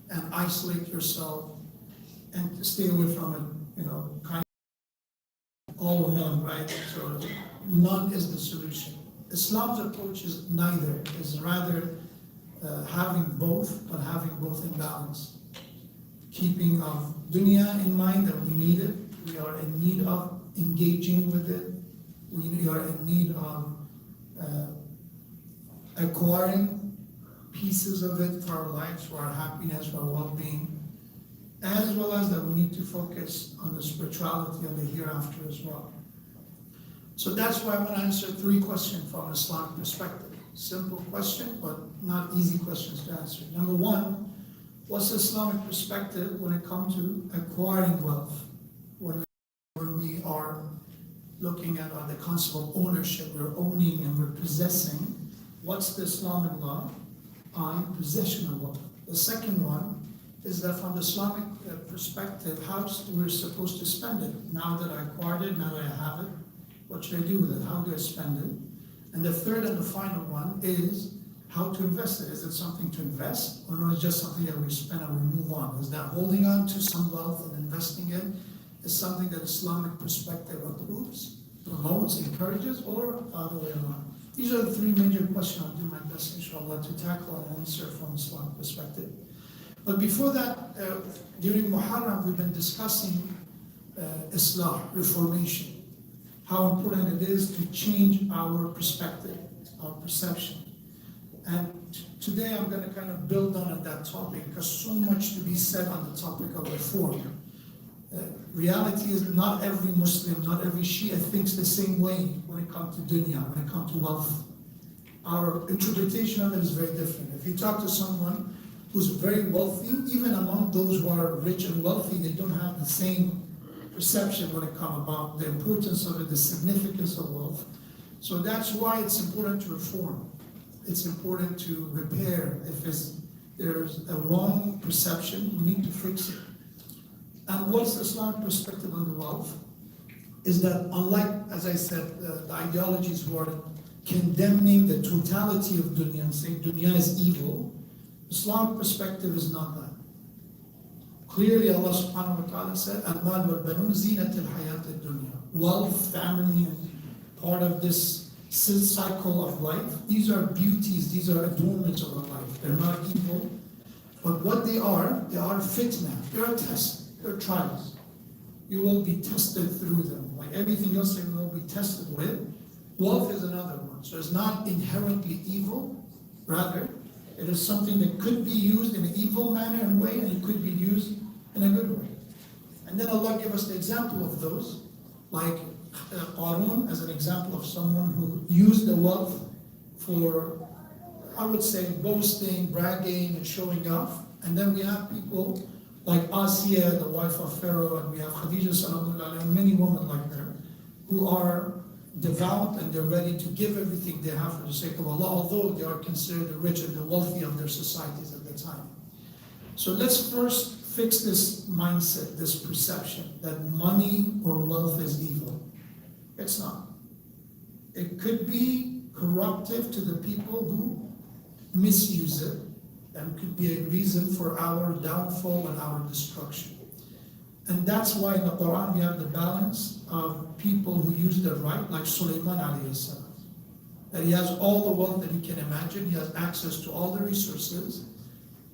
and isolate yourself and to stay away from it, kind of all or none, right? So none is the solution. Islam's approach is neither, is rather having both, but having both in balance. Keeping of dunya in mind that we need it, we are in need of engaging with it, we are in need of acquiring pieces of it for our lives, for our happiness, for our well-being, as well as that we need to focus on the spirituality of the hereafter as well. So that's why I want to answer 3 questions from an Islamic perspective. Simple question, but not easy questions to answer. Number 1, what's the Islamic perspective when it comes to acquiring wealth? When we are looking at the concept of ownership, we're owning and we're possessing, what's the Islamic law on possession of wealth? The second one is that from the Islamic perspective, how we're supposed to spend it. Now that I acquired it, now that I have it, what should I do with it? How do I spend it? And the third and the final one is how to invest it. Is it something to invest, or no, it's just something that we spend and we move on? Is that holding on to some wealth and investing it is something that Islamic perspective approves, promotes, encourages, or the other way around? These are the 3 major questions. I'll do my best, inshallah, to tackle and answer from Islamic perspective. But before that, during Muharram, we've been discussing Islah, reformation, how important it is to change our perspective, our perception. And today I'm going to kind of build on that topic because so much to be said on the topic of reform. Reality is not every Muslim, not every Shia thinks the same way when it comes to dunya, when it comes to wealth. Our interpretation of it is very different. If you talk to someone who's very wealthy, even among those who are rich and wealthy, they don't have the same perception when it comes about the importance of it, the significance of wealth. So that's why it's important to reform. It's important to repair. If there's a wrong perception, we need to fix it. And what's the Islamic perspective on the wealth? Is that unlike, as I said, the ideologies who are condemning the totality of dunya and saying dunya is evil, Islamic perspective is not that. Clearly Allah subhanahu wa ta'ala said, Al-mal wal-banun zinat al-hayat al-dunya. Wealth, family, and part of this cycle of life, these are beauties, these are adornments of our life. They're not evil. But what they are fitna, they're a test, they're trials. You will be tested through them. Like everything else you will be tested with, wealth is another one. So it's not inherently evil, rather, it is something that could be used in an evil manner and way, and it could be used in a good way. And then Allah gave us the example of those, like Qarun as an example of someone who used the wealth for, I would say, boasting, bragging, and showing off. And then we have people like Asiya, the wife of Pharaoh, and we have Khadija sallallahu alaihi, and many women like her, who are devout and they're ready to give everything they have for the sake of Allah, although they are considered the rich and the wealthy of their societies at the time. So let's first fix this mindset, this perception that money or wealth is evil. It's not. It could be corruptive to the people who misuse it, and could be a reason for our downfall and our destruction. And that's why in the Quran we have the balance of people who use their right, like Sulaiman alayhi salam. That he has all the wealth that he can imagine, he has access to all the resources,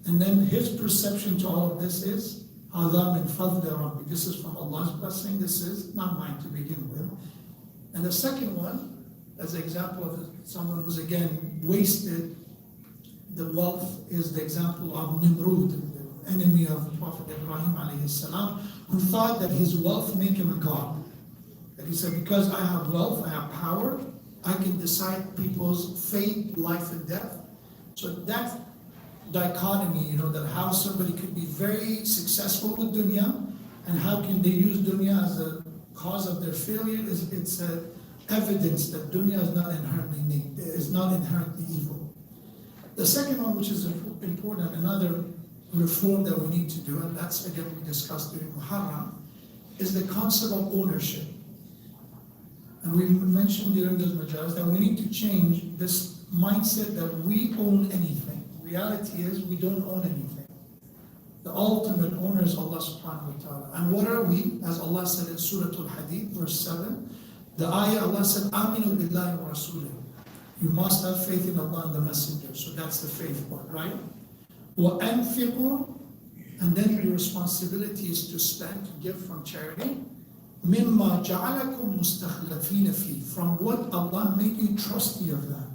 and then his perception to all of this is هَذَا مِنْ فَضْلِ رَبِّي. This is from Allah's blessing, this is not mine to begin with. And the second one, as an example of someone who's again wasted the wealth, is the example of Nimrud, the enemy of the Prophet Ibrahim alayhi salam, who thought that his wealth make him a god. That he said, because I have wealth, I have power, I can decide people's fate, life and death. So that dichotomy, that how somebody could be very successful with dunya and how can they use dunya as a cause of their failure, it's evidence that dunya is not inherently evil. The second one, which is important, another reform that we need to do, and that's again we discussed during Muharram, is the concept of ownership. And we mentioned during those majlis that we need to change this mindset that we own anything. Reality is we don't own anything. The ultimate owner is Allah subhanahu wa ta'ala. And what are we? As Allah said in Surah Al-Hadid, verse 7, the ayah Allah said, Aminu billahi wa rasulih. You must have faith in Allah and the Messenger. So that's the faith part, right? وَأَنْفِقُوا, and then your responsibility is to spend, to give from charity. مِمَّا جَعَلَكُمْ مُسْتَخْلَفِينَ فِيهِ, from what Allah made you trustee of that.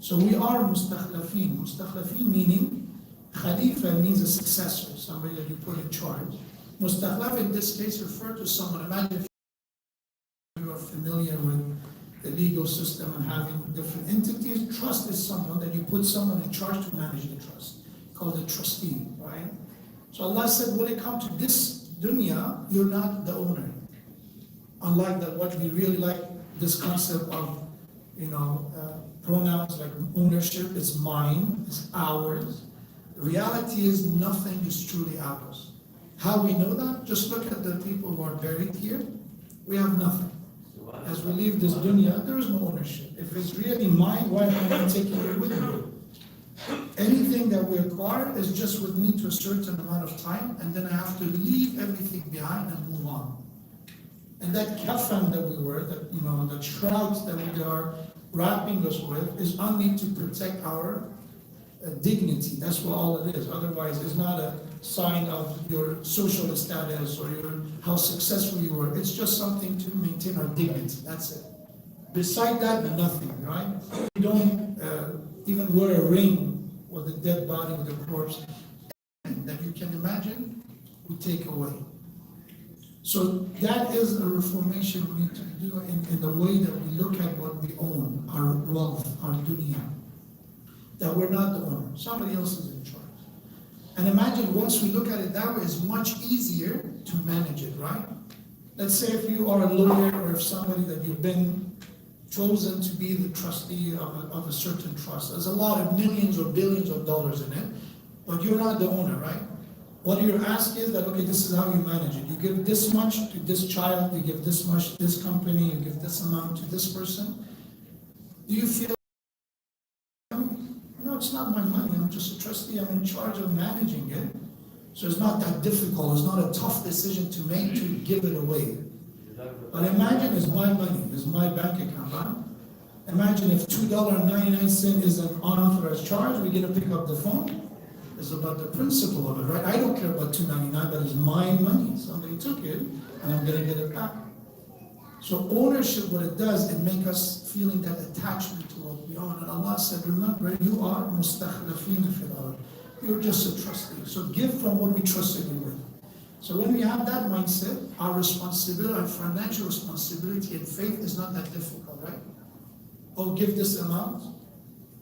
So we are mustakhlafin. Mustakhlafin meaning, Khalifa means a successor, somebody that you put in charge. Mustakhlaf in this case refer to someone. Imagine if you are familiar with the legal system and having different entities. Trust is someone that you put someone in charge to manage the trust, called a trustee, right? So Allah said, when it comes to this dunya, you're not the owner. Unlike that, what we really like, this concept of, pronouns like ownership, it's mine, it's ours. The reality is nothing is truly ours. How we know that? Just look at the people who are buried here. We have nothing. As we leave this dunya, there is no ownership. If it's really mine, why am I not taking it with me? Anything that we acquire is just with me to a certain amount of time, and then I have to leave everything behind and move on. And that kafan that we wear, the shrouds that we are wrapping us with, is only to protect our dignity. That's what all it is. Otherwise, it's not a sign of your social status or how successful you were. It's just something to maintain our dignity. That's it. Beside that, nothing, right? We don't even wear a ring with a dead body, with a corpse. That you can imagine, we take away. So that is a reformation we need to do in the way that we look at what we own, our wealth, our dunya. That we're not the owner. Somebody else is in charge. And imagine once we look at it that way, it's much easier to manage it, right? Let's say if you are a lawyer or if somebody that you've been chosen to be the trustee of a certain trust. There's a lot of millions or billions of dollars in it, but you're not the owner, right? What you're asked is that, okay, this is how you manage it. You give this much to this child, you give this much to this company, you give this amount to this person. Do you feel, no, it's not my money, I'm just a trustee, I'm in charge of managing it. So it's not that difficult, it's not a tough decision to make to give it away. But imagine it's my money, it's my bank account, right? Imagine if $2.99 is an unauthorized charge, we're gonna pick up the phone. It's about the principle of it, right? I don't care about $2.99, but it's my money. Somebody took it, and I'm going to get it back. So ownership, what it does, it makes us feeling that attachment to what we own. And Allah said, remember, you are mustakhlafina fil ard. You're just a trustee. So give from what we trusted you with. So when we have that mindset, our responsibility, our financial responsibility and faith is not that difficult, right? Oh, give this amount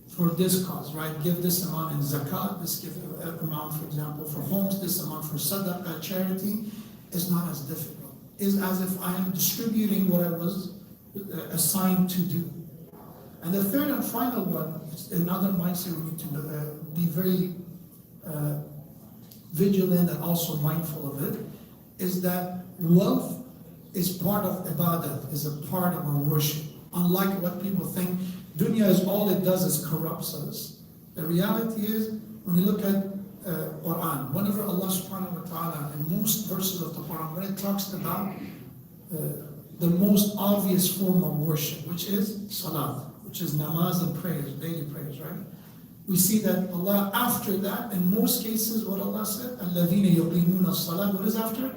for this cause, right? Give this amount in zakat, this give amount, for example, for homes, this amount for sadaqah, charity, is not as difficult. It's as if I am distributing what I was assigned to do. And the third and final one, is another mindset we need to be very vigilant and also mindful of it, is that wealth is part of ibadah, is a part of our worship. Unlike what people think, dunya is all it does is corrupts us. The reality is, when you look at Quran, whenever Allah subhanahu wa ta'ala, in most verses of the Quran, when it talks about the most obvious form of worship, which is salat, which is namaz and prayers, daily prayers, right? we see that Allah, after that, in most cases, what Allah said, الَّذِينَ يُقِيمُونَ الصَّلَاةَ, what is after?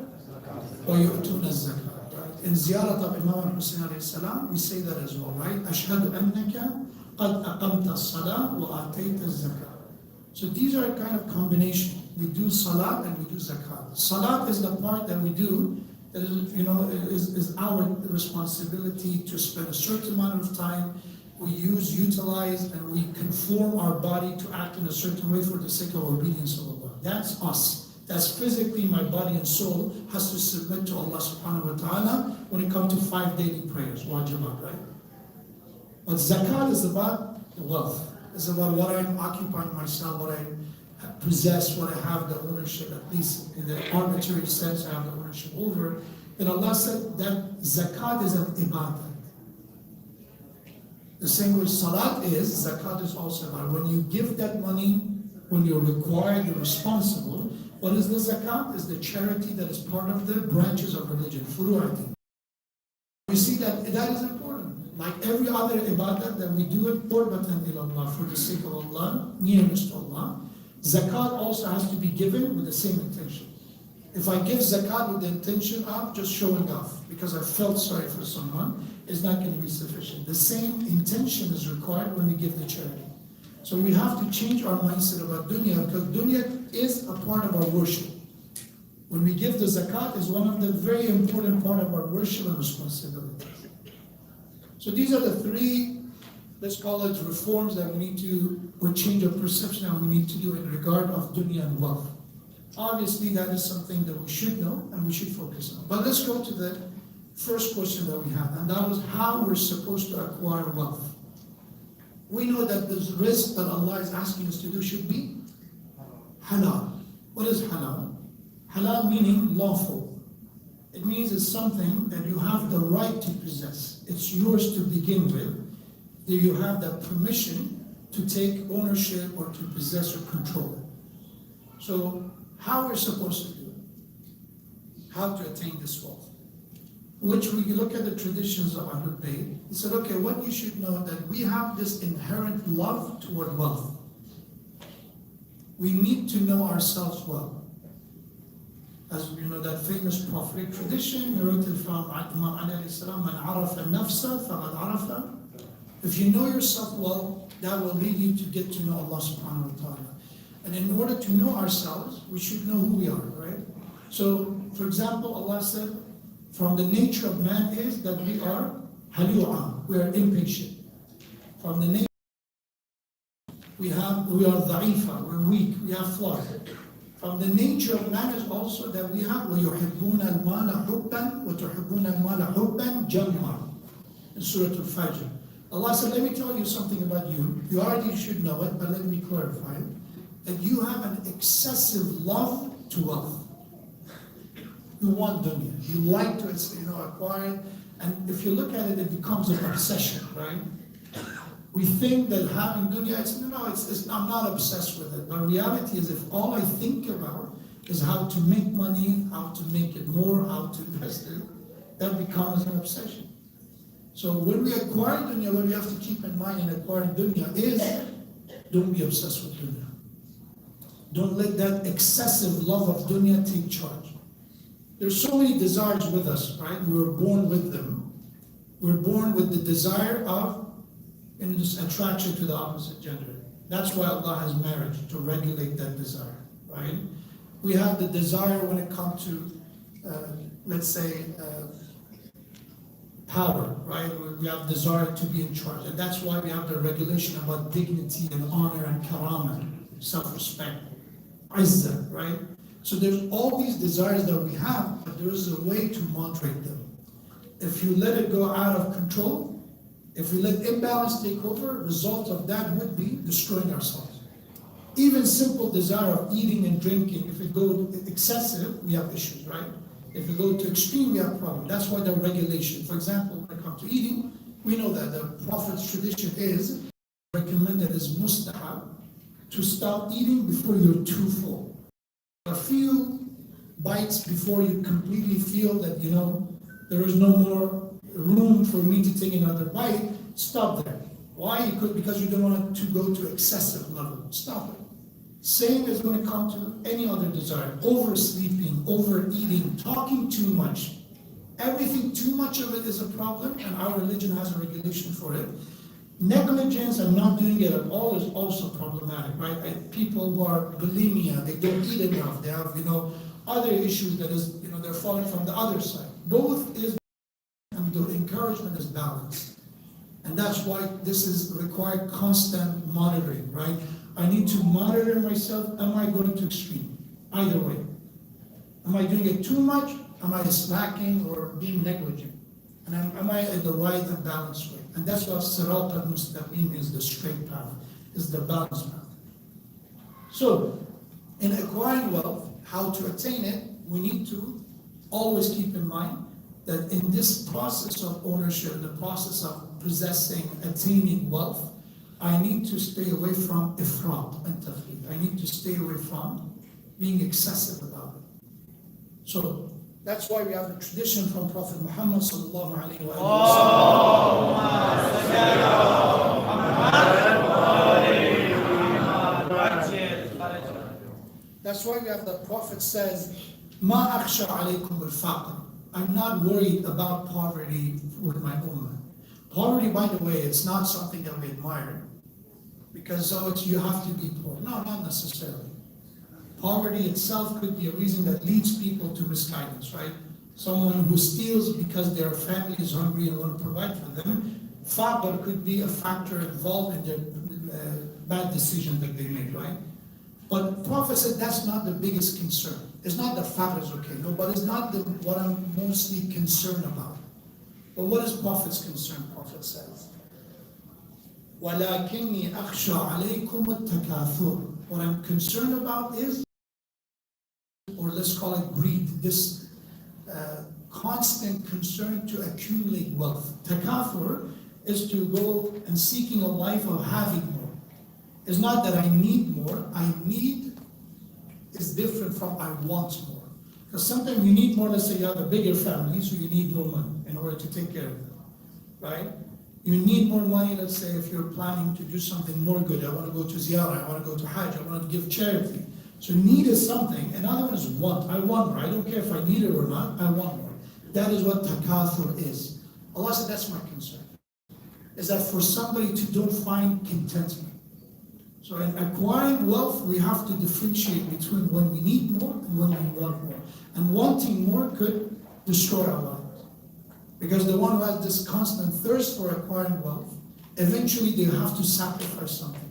وَيُؤْتُونَ الزَّكَاةَ. Right? In ziyarat of Imam al-Hussein alayhi salam, we say that as well, right? أَشْهَدُ أَنَّكَ قَدْ أَقَمْتَ الصَّلَاةَ وَآتَيْتَ الزَّكَاةَ. So these are a kind of combination. We do salat and we do zakat. Salat is the part that we do that is our responsibility to spend a certain amount of time. We utilize, and we conform our body to act in a certain way for the sake of obedience of Allah. That's us. That's physically my body and soul has to submit to Allah subhanahu wa ta'ala when it comes to 5 daily prayers, wajibat, right? But zakat is about the wealth. It's about what I'm occupying myself, what I possess, what I have the ownership, at least in the arbitrary sense, I have the ownership over. And Allah said that zakat is an ibadah. The same way salat is, zakat is also about. When you give that money, when you're required, you're responsible. What is the zakat? Is the charity that is part of the branches of religion, furu'ati. We see that is important. Like every other ibadah that we do it, qurbatan ilallah, for the sake of Allah, nearness to Allah. Zakat also has to be given with the same intention. If I give zakat with the intention of just showing off, because I felt sorry for someone, it's not going to be sufficient. The same intention is required when we give the charity. So we have to change our mindset about dunya, because dunya is a part of our worship. When we give the zakat, is one of the very important part of our worship and responsibilities. So these are the three, let's call it reforms that we need to, or change of perception that we need to do in regard of dunya and wealth. Obviously that is something that we should know and we should focus on. But let's go to the first question that we had, and that was how we're supposed to acquire wealth. We know that the risk that Allah is asking us to do should be halal. What is halal? Halal meaning lawful. It means it's something that you have the right to possess. It's yours to begin with. That you have that permission to take ownership or to possess or control it. So how we're supposed to do it? How to attain this wealth? Which we look at the traditions of Ahlul Bayt. He said, okay, what you should know that we have this inherent love toward wealth. We need to know ourselves well. As you know, that famous prophetic tradition narrated from Imam Ali alayhi salam, Man arafa nafsa faqad arafa. If you know yourself well, that will lead you to get to know Allah subhanahu wa ta'ala. And in order to know ourselves, we should know who we are, right? So, for example, Allah said, from the nature of man is that we are halu'a, we are impatient. From the nature, we are dha'ifa, we're weak, we have flaws. From the nature of man is also that we have وَيُحِبُّونَ الْمَالَ حُبًّا وَتُحِبُّونَ الْمَالَ حُبًّا جَمًّا in Surah Al-Fajr. Allah said, let me tell you something about you. You already should know it, but let me clarify it. That you have an excessive love to wealth. You want dunya. You like to acquire it. And if you look at it, it becomes an obsession, right? We think that having dunya, I'm not obsessed with it. But reality is, if all I think about is how to make money, how to make it more, how to invest it, that becomes an obsession. So when we acquire dunya, what we have to keep in mind in acquiring dunya is, don't be obsessed with dunya. Don't let that excessive love of dunya take charge. There's so many desires with us, right? We were born with them. We're born with the desire of this attraction to the opposite gender. That's why Allah has marriage, to regulate that desire, right? We have the desire when it comes to, let's say, power, right? We have desire to be in charge. And that's why we have the regulation about dignity and honor and karama, self-respect, izzah, right? So there's all these desires that we have, but there is a way to moderate them. If you let it go out of control, if we let imbalance take over, result of that would be destroying ourselves. Even simple desire of eating and drinking, if it goes excessive, we have issues, right? If we go to extreme, we have problems. That's why the regulation. For example, when it comes to eating, we know that the Prophet's tradition is recommended as mustahab to stop eating before you're too full. A few bites before you completely feel that, there is no more room for me to take another bite, stop there. Why? Because you don't want it to go to excessive level. Stop it. Same is when it comes to any other desire. Oversleeping, overeating, talking too much. Everything, too much of it is a problem, and our religion has a regulation for it. Negligence and not doing it at all is also problematic, right? And people who are bulimia, they don't eat enough, they have, other issues that is, they're falling from the other side. Both is, and the encouragement is balanced. And that's why this is required constant monitoring, right? I need to monitor myself. Am I going to extreme? Either way. Am I doing it too much? Am I slacking or being negligent? And am I in the right and balanced way? And that's what Sirat al-Mustaqim is, the straight path, is the balanced path. So, in acquiring wealth, how to attain it, we need to always keep in mind that in this process of ownership, the process of possessing, attaining wealth, I need to stay away from ifrat and tafrid. I need to stay away from being excessive about it. So that's why we have a tradition from Prophet Muhammad sallallahu alaihi wasallam. That's why we have the Prophet says, "Ma akhsha alaykum al-faqr." I'm not worried about poverty with my ummah. Poverty, by the way, it's not something that we admire, because you have to be poor. No, not necessarily. Poverty itself could be a reason that leads people to misguidance, right? Someone who steals because their family is hungry and want to provide for them. Faqr could be a factor involved in their bad decision that they make, right? But Prophet said that's not the biggest concern. It's not the faqr is okay. No, but it's not what I'm mostly concerned about. But what is Prophet's concern? Prophet says, وَلَكِنِّي أَخْشَى عَلَيْكُمُ التَّكَاثُرُ. What I'm concerned about is, or let's call it greed, this constant concern to accumulate wealth. Takathur is to go and seeking a life of having more. It's not that I need more. I need is different from I want more. Because sometimes you need more, let's say you have a bigger family, so you need more money in order to take care of them, right? You need more money, let's say if you're planning to do something more good. I want to go to Zehra, I want to go to Hajj, I want to give charity. So need is something, another one is want. I want more. I don't care if I need it or not, I want more. That is what takathur is. Allah said that's my concern. Is that for somebody to don't find contentment. So in acquiring wealth, we have to differentiate between when we need more and when we want more. And wanting more could destroy our lives. Because the one who has this constant thirst for acquiring wealth, eventually they have to sacrifice something.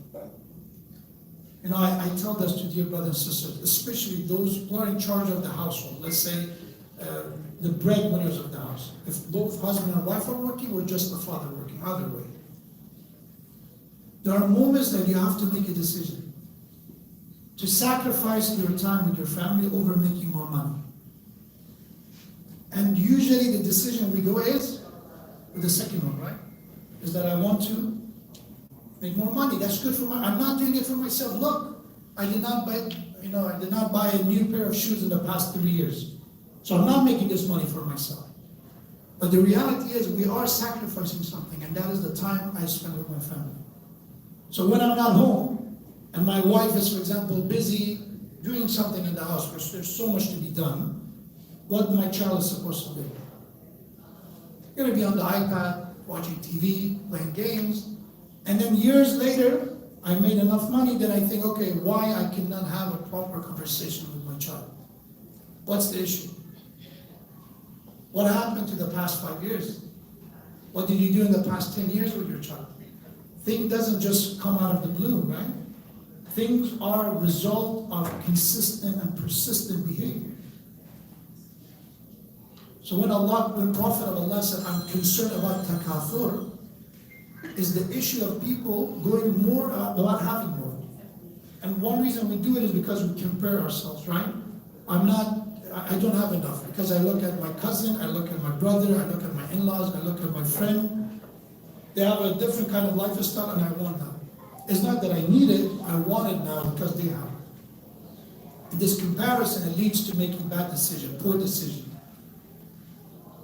I tell this to dear brothers and sisters, especially those who are in charge of the household. Let's say the breadwinners of the house. If both husband and wife are working, or just the father working, either way. There are moments that you have to make a decision to sacrifice your time with your family over making more money. And usually the decision we go is with the second one, right? Is that I want to make more money. That's good for I'm not doing it for myself. Look, I did not buy a new pair of shoes in the past 3 years. So I'm not making this money for myself. But the reality is we are sacrificing something, and that is the time I spend with my family. So when I'm not home, and my wife is, for example, busy doing something in the house, because there's so much to be done, what my child is supposed to do? You're going to be on the iPad, watching TV, playing games, and then years later, I made enough money that I think, okay, why I cannot have a proper conversation with my child? What's the issue? What happened to the past 5 years? What did you do in the past 10 years with your child? Thing doesn't just come out of the blue, right? Things are a result of consistent and persistent behavior. So when Prophet of Allah said, I'm concerned about takathur, is the issue of people going more about having more. And one reason we do it is because we compare ourselves, right? I don't have enough, because I look at my cousin, I look at my brother, I look at my in-laws, I look at my friend. They have a different kind of lifestyle and I want that. It's not that I need it, I want it now because they have it. In this comparison, it leads to making bad decisions, poor decisions.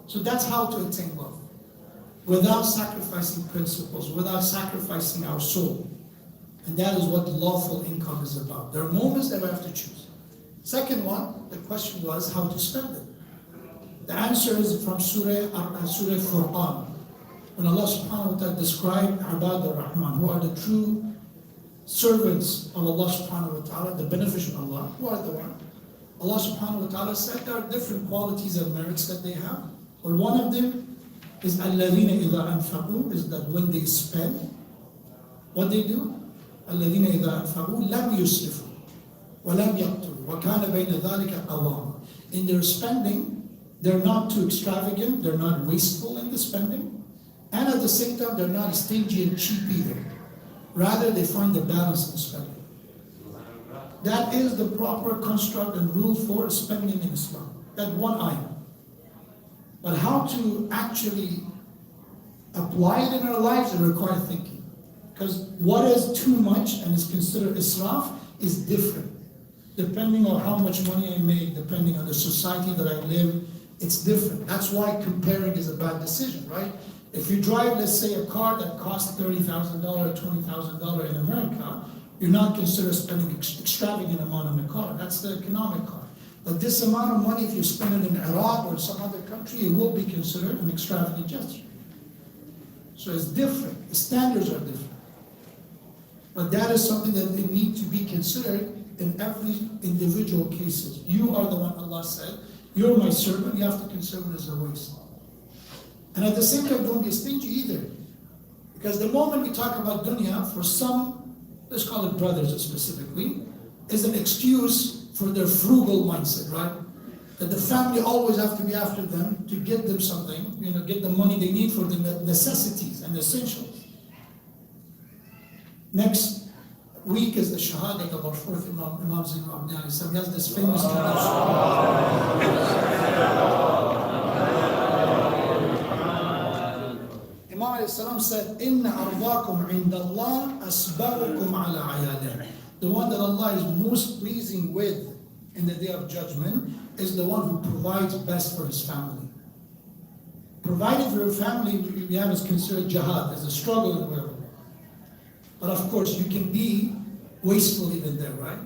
So that's how to attain wealth. without sacrificing principles, without sacrificing our soul. And that is what lawful income is about. There are moments that we have to choose. Second one, the question was how to spend it. The answer is from Surah Furqan. When Allah subhanahu wa ta'ala described Ibad al-Rahman, who are the true servants of Allah subhanahu wa ta'ala, the beneficial Allah, who are the one? Allah subhanahu wa ta'ala said there are different qualities and merits that they have. But one of them is الَّذِينَ إِذَا أَنفَقُوا, is that when they spend, what they do? الَّذِينَ إِذَا أَنفَقُوا لَمْ يُسْرِفُوا وَلَمْ يَقْتُرُوا وَكَانَ بَيْنَ ذَلِكَ قَوَامًا. In their spending, they're not too extravagant, they're not wasteful in the spending, and at the same time, they're not stingy and cheap either. Rather, they find the balance in spending. That is the proper construct and rule for spending in Islam. That one item. But how to actually apply it in our lives, it requires thinking. Because what is too much and is considered israf is different. Depending on how much money I make, depending on the society that I live, it's different. That's why comparing is a bad decision, right? If you drive, let's say, a car that costs $30,000 or $20,000 in America, you're not considered spending extravagant amount on the car. That's the economic car. But this amount of money, if you spend it in Iraq or some other country, it will be considered an extravagant gesture. So it's different. The standards are different. But that is something that they need to be considered in every individual cases. You are the one Allah said, you're my servant, you have to consider it as a waste. And at the same time, don't be stingy either. Because the moment we talk about dunya, for some, let's call it brothers specifically, is an excuse for their frugal mindset, right? That the family always have to be after them to get them something, get the money they need for the necessities and essentials. Next week is the Shahadat of our fourth Imam, Imam Zehra. He has this famous tradition. Imam said, "Inna ardakum indallah asbarukum ala ayalih." The one that Allah is most pleasing with in the day of judgment is the one who provides best for his family. Providing for your family, we have is considered jihad, as a struggle in the world. But of course, you can be wasteful even there, right?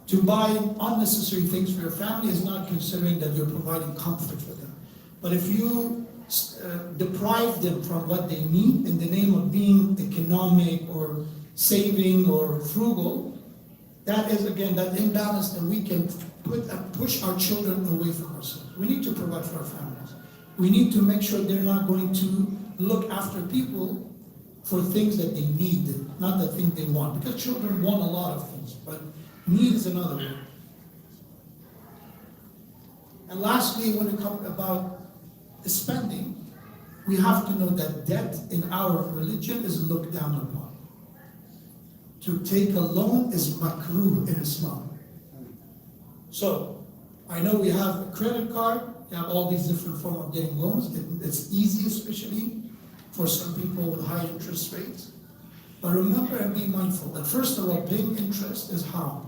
To buy unnecessary things for your family is not considering that you're providing comfort for them. But if you deprive them from what they need in the name of being economic or saving or frugal, that is again that imbalance that we can push our children away from ourselves. We need to provide for our families. We need to make sure they're not going to look after people for things that they need, not the thing they want. Because children want a lot of things, but need is another one. And lastly, when it comes about spending, we have to know that debt in our religion is looked down upon. To take a loan is makruh in Islam. So, I know we have a credit card, we have all these different forms of getting loans. It's easy, especially for some people with high interest rates. But remember and be mindful that first of all, paying interest is haram.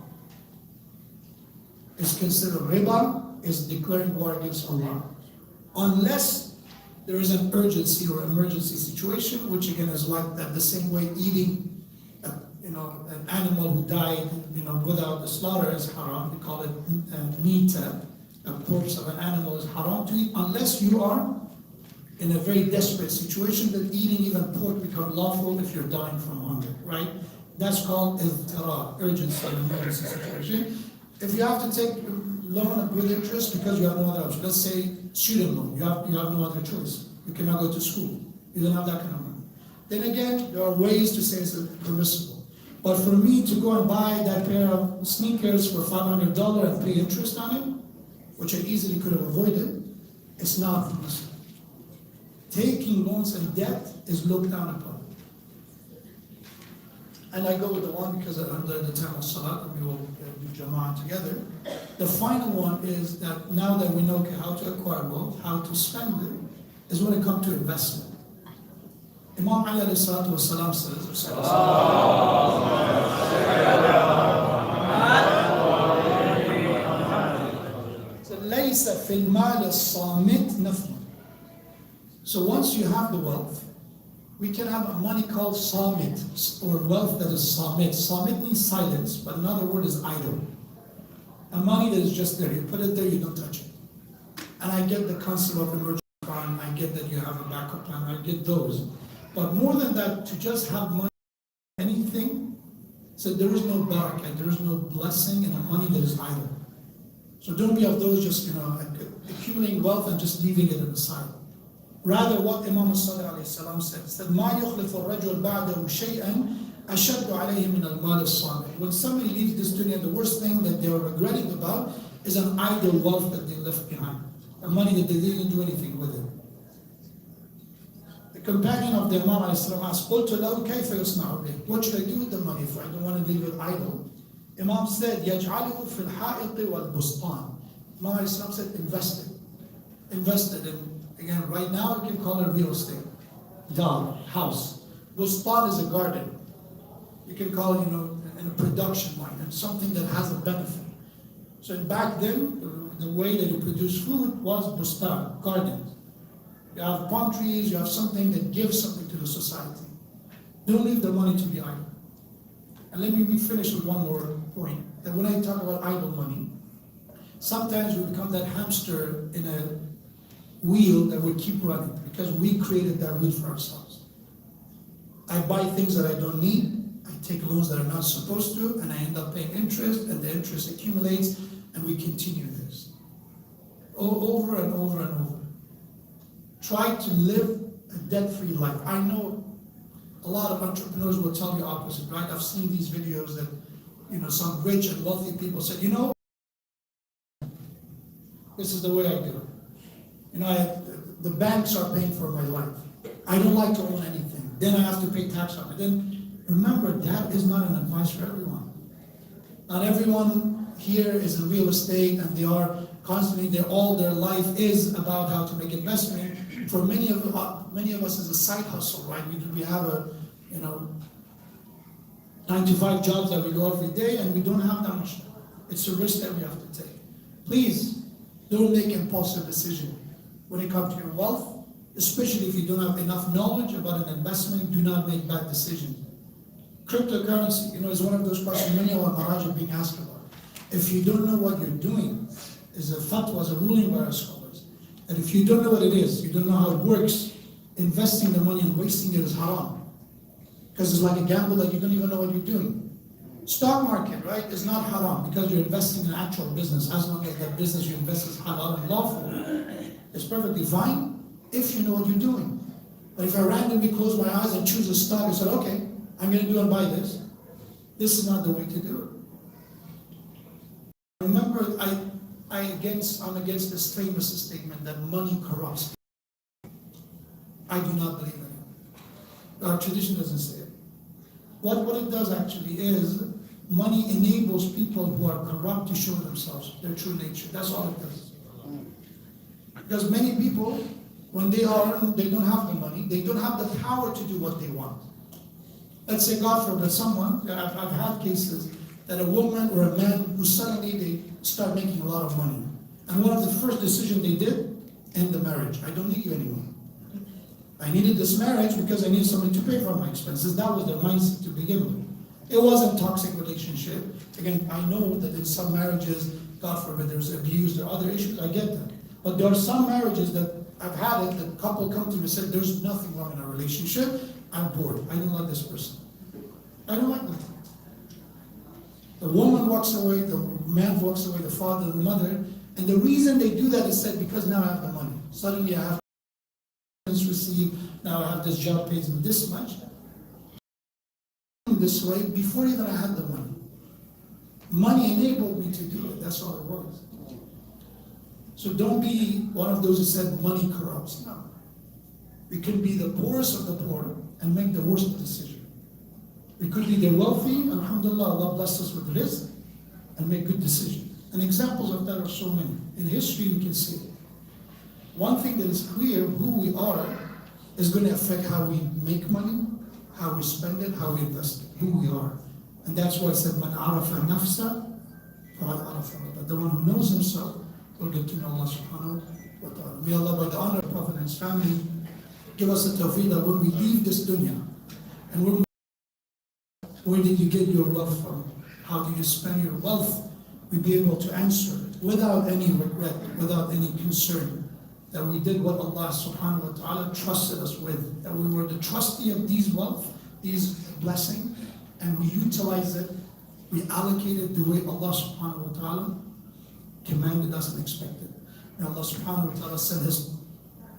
It's considered riba, is declaring war against Allah. Unless there is an urgency or emergency situation, which again is like that, the same way eating an animal who died without the slaughter is haram. We call it meat. A corpse of an animal is haram to eat unless you are in a very desperate situation that eating even pork becomes lawful if you're dying from hunger, right? That's called iztira, urgency and emergency situation. If you have to take loan with interest because you have no other option, let's say student loan, you have no other choice. You cannot go to school. You don't have that kind of money. Then again, there are ways to say it's permissible. But for me to go and buy that pair of sneakers for $500 and pay interest on it, which I easily could have avoided, it's not permissible. Taking loans and debt is looked down upon. And I go with the one because under the time of Salat, and we will do Jama'ah together. The final one is that now that we know how to acquire wealth, how to spend it, is when it comes to investment. Imam Ali alayhi salatu wasalam says, ليس في المال الصامت نفع. So once you have the wealth, we can have a money called samit, or wealth that is samit. Samit means silence, but another word is idle. A money that is just there. You put it there, you don't touch it. And I get the concept of emergency fund, I get that you have a backup plan, I get those. But more than that, to just have money, anything, so there is no barakah, there is no blessing in a money that is idle. So don't be of those just, accumulating wealth and just leaving it on the side. Rather, what Imam Sallallahu said, مَا يُخْلِفُ الرَّجُلْ بَعْدَهُ شَيْئًا أَشَدُّ عَلَيْهِ مِنَ الْمَالِ الصَّامِتِ. When somebody leaves this dunya, the worst thing that they are regretting about is an idle wealth that they left behind. A money that they didn't do anything with it. The companion of the Imam asked, قُلْتُ لَهُ كَيْفَ يُصْنَعُ بِهِ? What should I do with the money if I don't want to leave it idle? Imam said, يَجْعَلُهُ فِي الْحَائِطِ وَالْبُسْطَانِ. Imam said, invest it. Invest it in. Again, right now you can call it real estate. Dar, house. Bustan is a garden. You can call it, in a production line, and something that has a benefit. So back then, the way that you produce food was bustan, gardens. You have palm trees, you have something that gives something to the society. Don't leave the money to be idle. And let me finish with one more point. That when I talk about idle money, sometimes we become that hamster in a wheel that we keep running because we created that wheel for ourselves. I buy things that I don't need, I take loans that I'm not supposed to, and I end up paying interest, and the interest accumulates, and we continue this. Over and over and over. Try to live a debt-free life. I know a lot of entrepreneurs will tell you opposite, right? I've seen these videos that, some rich and wealthy people said, this is the way I do it. The banks are paying for my life. I don't like to own anything. Then I have to pay tax on it. Then remember, that is not an advice for everyone. Not everyone here is in real estate and they are constantly, all their life is about how to make investment. For many of us, it's a side hustle, right? We have a 9-to-5 jobs that we go every day, and we don't have that much. It's a risk that we have to take. Please don't make impulsive decisions when it comes to your wealth, especially if you don't have enough knowledge about an investment. Do not make bad decisions. Cryptocurrency, is one of those questions many of our Maraj are being asked about. If you don't know what you're doing, is a fatwa, is a ruling by our scholars, that if you don't know what it is, you don't know how it works, investing the money and wasting it is haram. Because it's like a gamble that you don't even know what you're doing. Stock market, right, is not haram because you're investing in actual business. As long as that business you invest is halal and lawful, it's perfectly fine if you know what you're doing. But if I randomly close my eyes and choose a stock and said, okay, I'm going to go and buy this, this is not the way to do it. Remember, I'm against this famous statement that money corrupts. I do not believe in it. Our tradition doesn't say it. What it does actually is, money enables people who are corrupt to show themselves, their true nature. That's all it does. Because many people, when they earn, they don't have the money, they don't have the power to do what they want. Let's say, God forbid, someone, I've had cases that a woman or a man who suddenly they start making a lot of money. And one of the first decisions they did, end the marriage. I don't need you anymore. I needed this marriage because I need somebody to pay for my expenses. That was their mindset to begin with. It wasn't a toxic relationship. Again, I know that in some marriages, God forbid, there's abuse, there are other issues, I get that. But there are some marriages that I've had it, the couple come to me and said, there's nothing wrong in our relationship, I'm bored, I don't like this person. I don't like them. The woman walks away, the man walks away, the father, the mother, and the reason they do that is said, because now I have the money. Suddenly I have received, now I have this job pays me this much. This way, before even I had the money. Money enabled me to do it, that's all it was. So don't be one of those who said money corrupts. No. We could be the poorest of the poor and make the worst decision. We could be the wealthy, alhamdulillah, Allah blessed us with rizq, and make good decisions. And examples of that are so many. In history we can see it. One thing that is clear, who we are is going to affect how we make money, how we spend it, how we invest it, who we are. And that's why I said, Man arafa nafsa, faqad arafa Allah. The one who knows himself will get to know Allah subhanahu wa ta'ala. May Allah, by the honor of Prophet and his family, Give us the tawfiq that when we leave this dunya, and when where did you get your wealth from? How do you spend your wealth? We be able to answer it without any regret, without any concern, that we did what Allah subhanahu wa ta'ala trusted us with, that we were the trustee of these wealth, these blessing, and we utilized it, we allocated the way Allah subhanahu wa ta'ala commanded us and expected. May Allah subhanahu wa ta'ala send His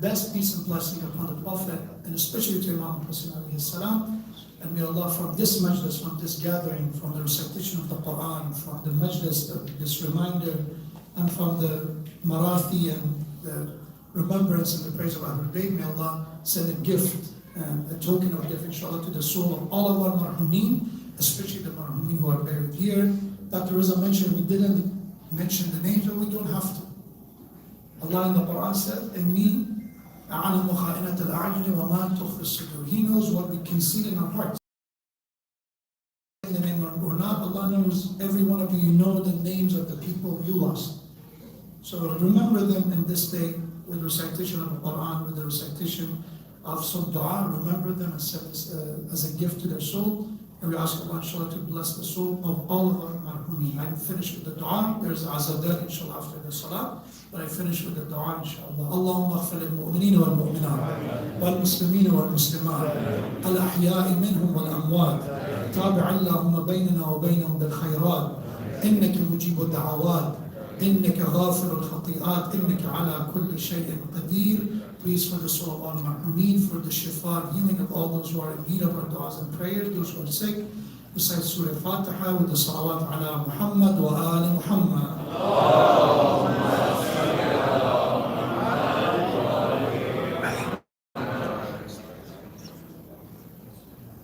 best peace and blessing upon the Prophet, and especially to Imam Hussein alayhi salam. And may Allah, from this majlis, from this gathering, from the recitation of the Quran, from the majlis, this reminder, and from the marathi and the remembrance and the praise of Ahlul Bayt, may Allah send a gift, a token of gift, inshallah, to the soul of all of our marhumeen, especially the marhumeen who are buried here. Dr. Rizal mentioned we didn't mention the names, but we don't have to. Allah in the Quran said, "Inni a'lamu kha'inata al-a'yuni wa ma tukhfi as-sudur." He knows what we conceal in our hearts. In the name or not, Allah knows every one of you. You know the names of the people you lost. So remember them in this day with recitation of the Quran, with the recitation of some dua. Remember them and send this as a gift to their soul. And we ask Allah inshallah to bless the soul of all of our marhumeen. I finish with the dua. There's azadat inshallah after the salah. But I finish with the dua inshallah. Allahumma aghfir lil-mu'mineen wal-mu'minat wal-muslimeen wal-muslimat al-ahya'i minhum wal-amwat. تابع اللهم بيننا وبينهم بالخيرات إنك مجيب الدعوات إنك غافر الخطيئات إنك على كل شيء قدير. Please, for the soul of all marhumeen, for the shifa and healing of all those who are in need of our du'as and prayers, those who are sick, recite Surah Fatiha with the salawat ala Muhammad wa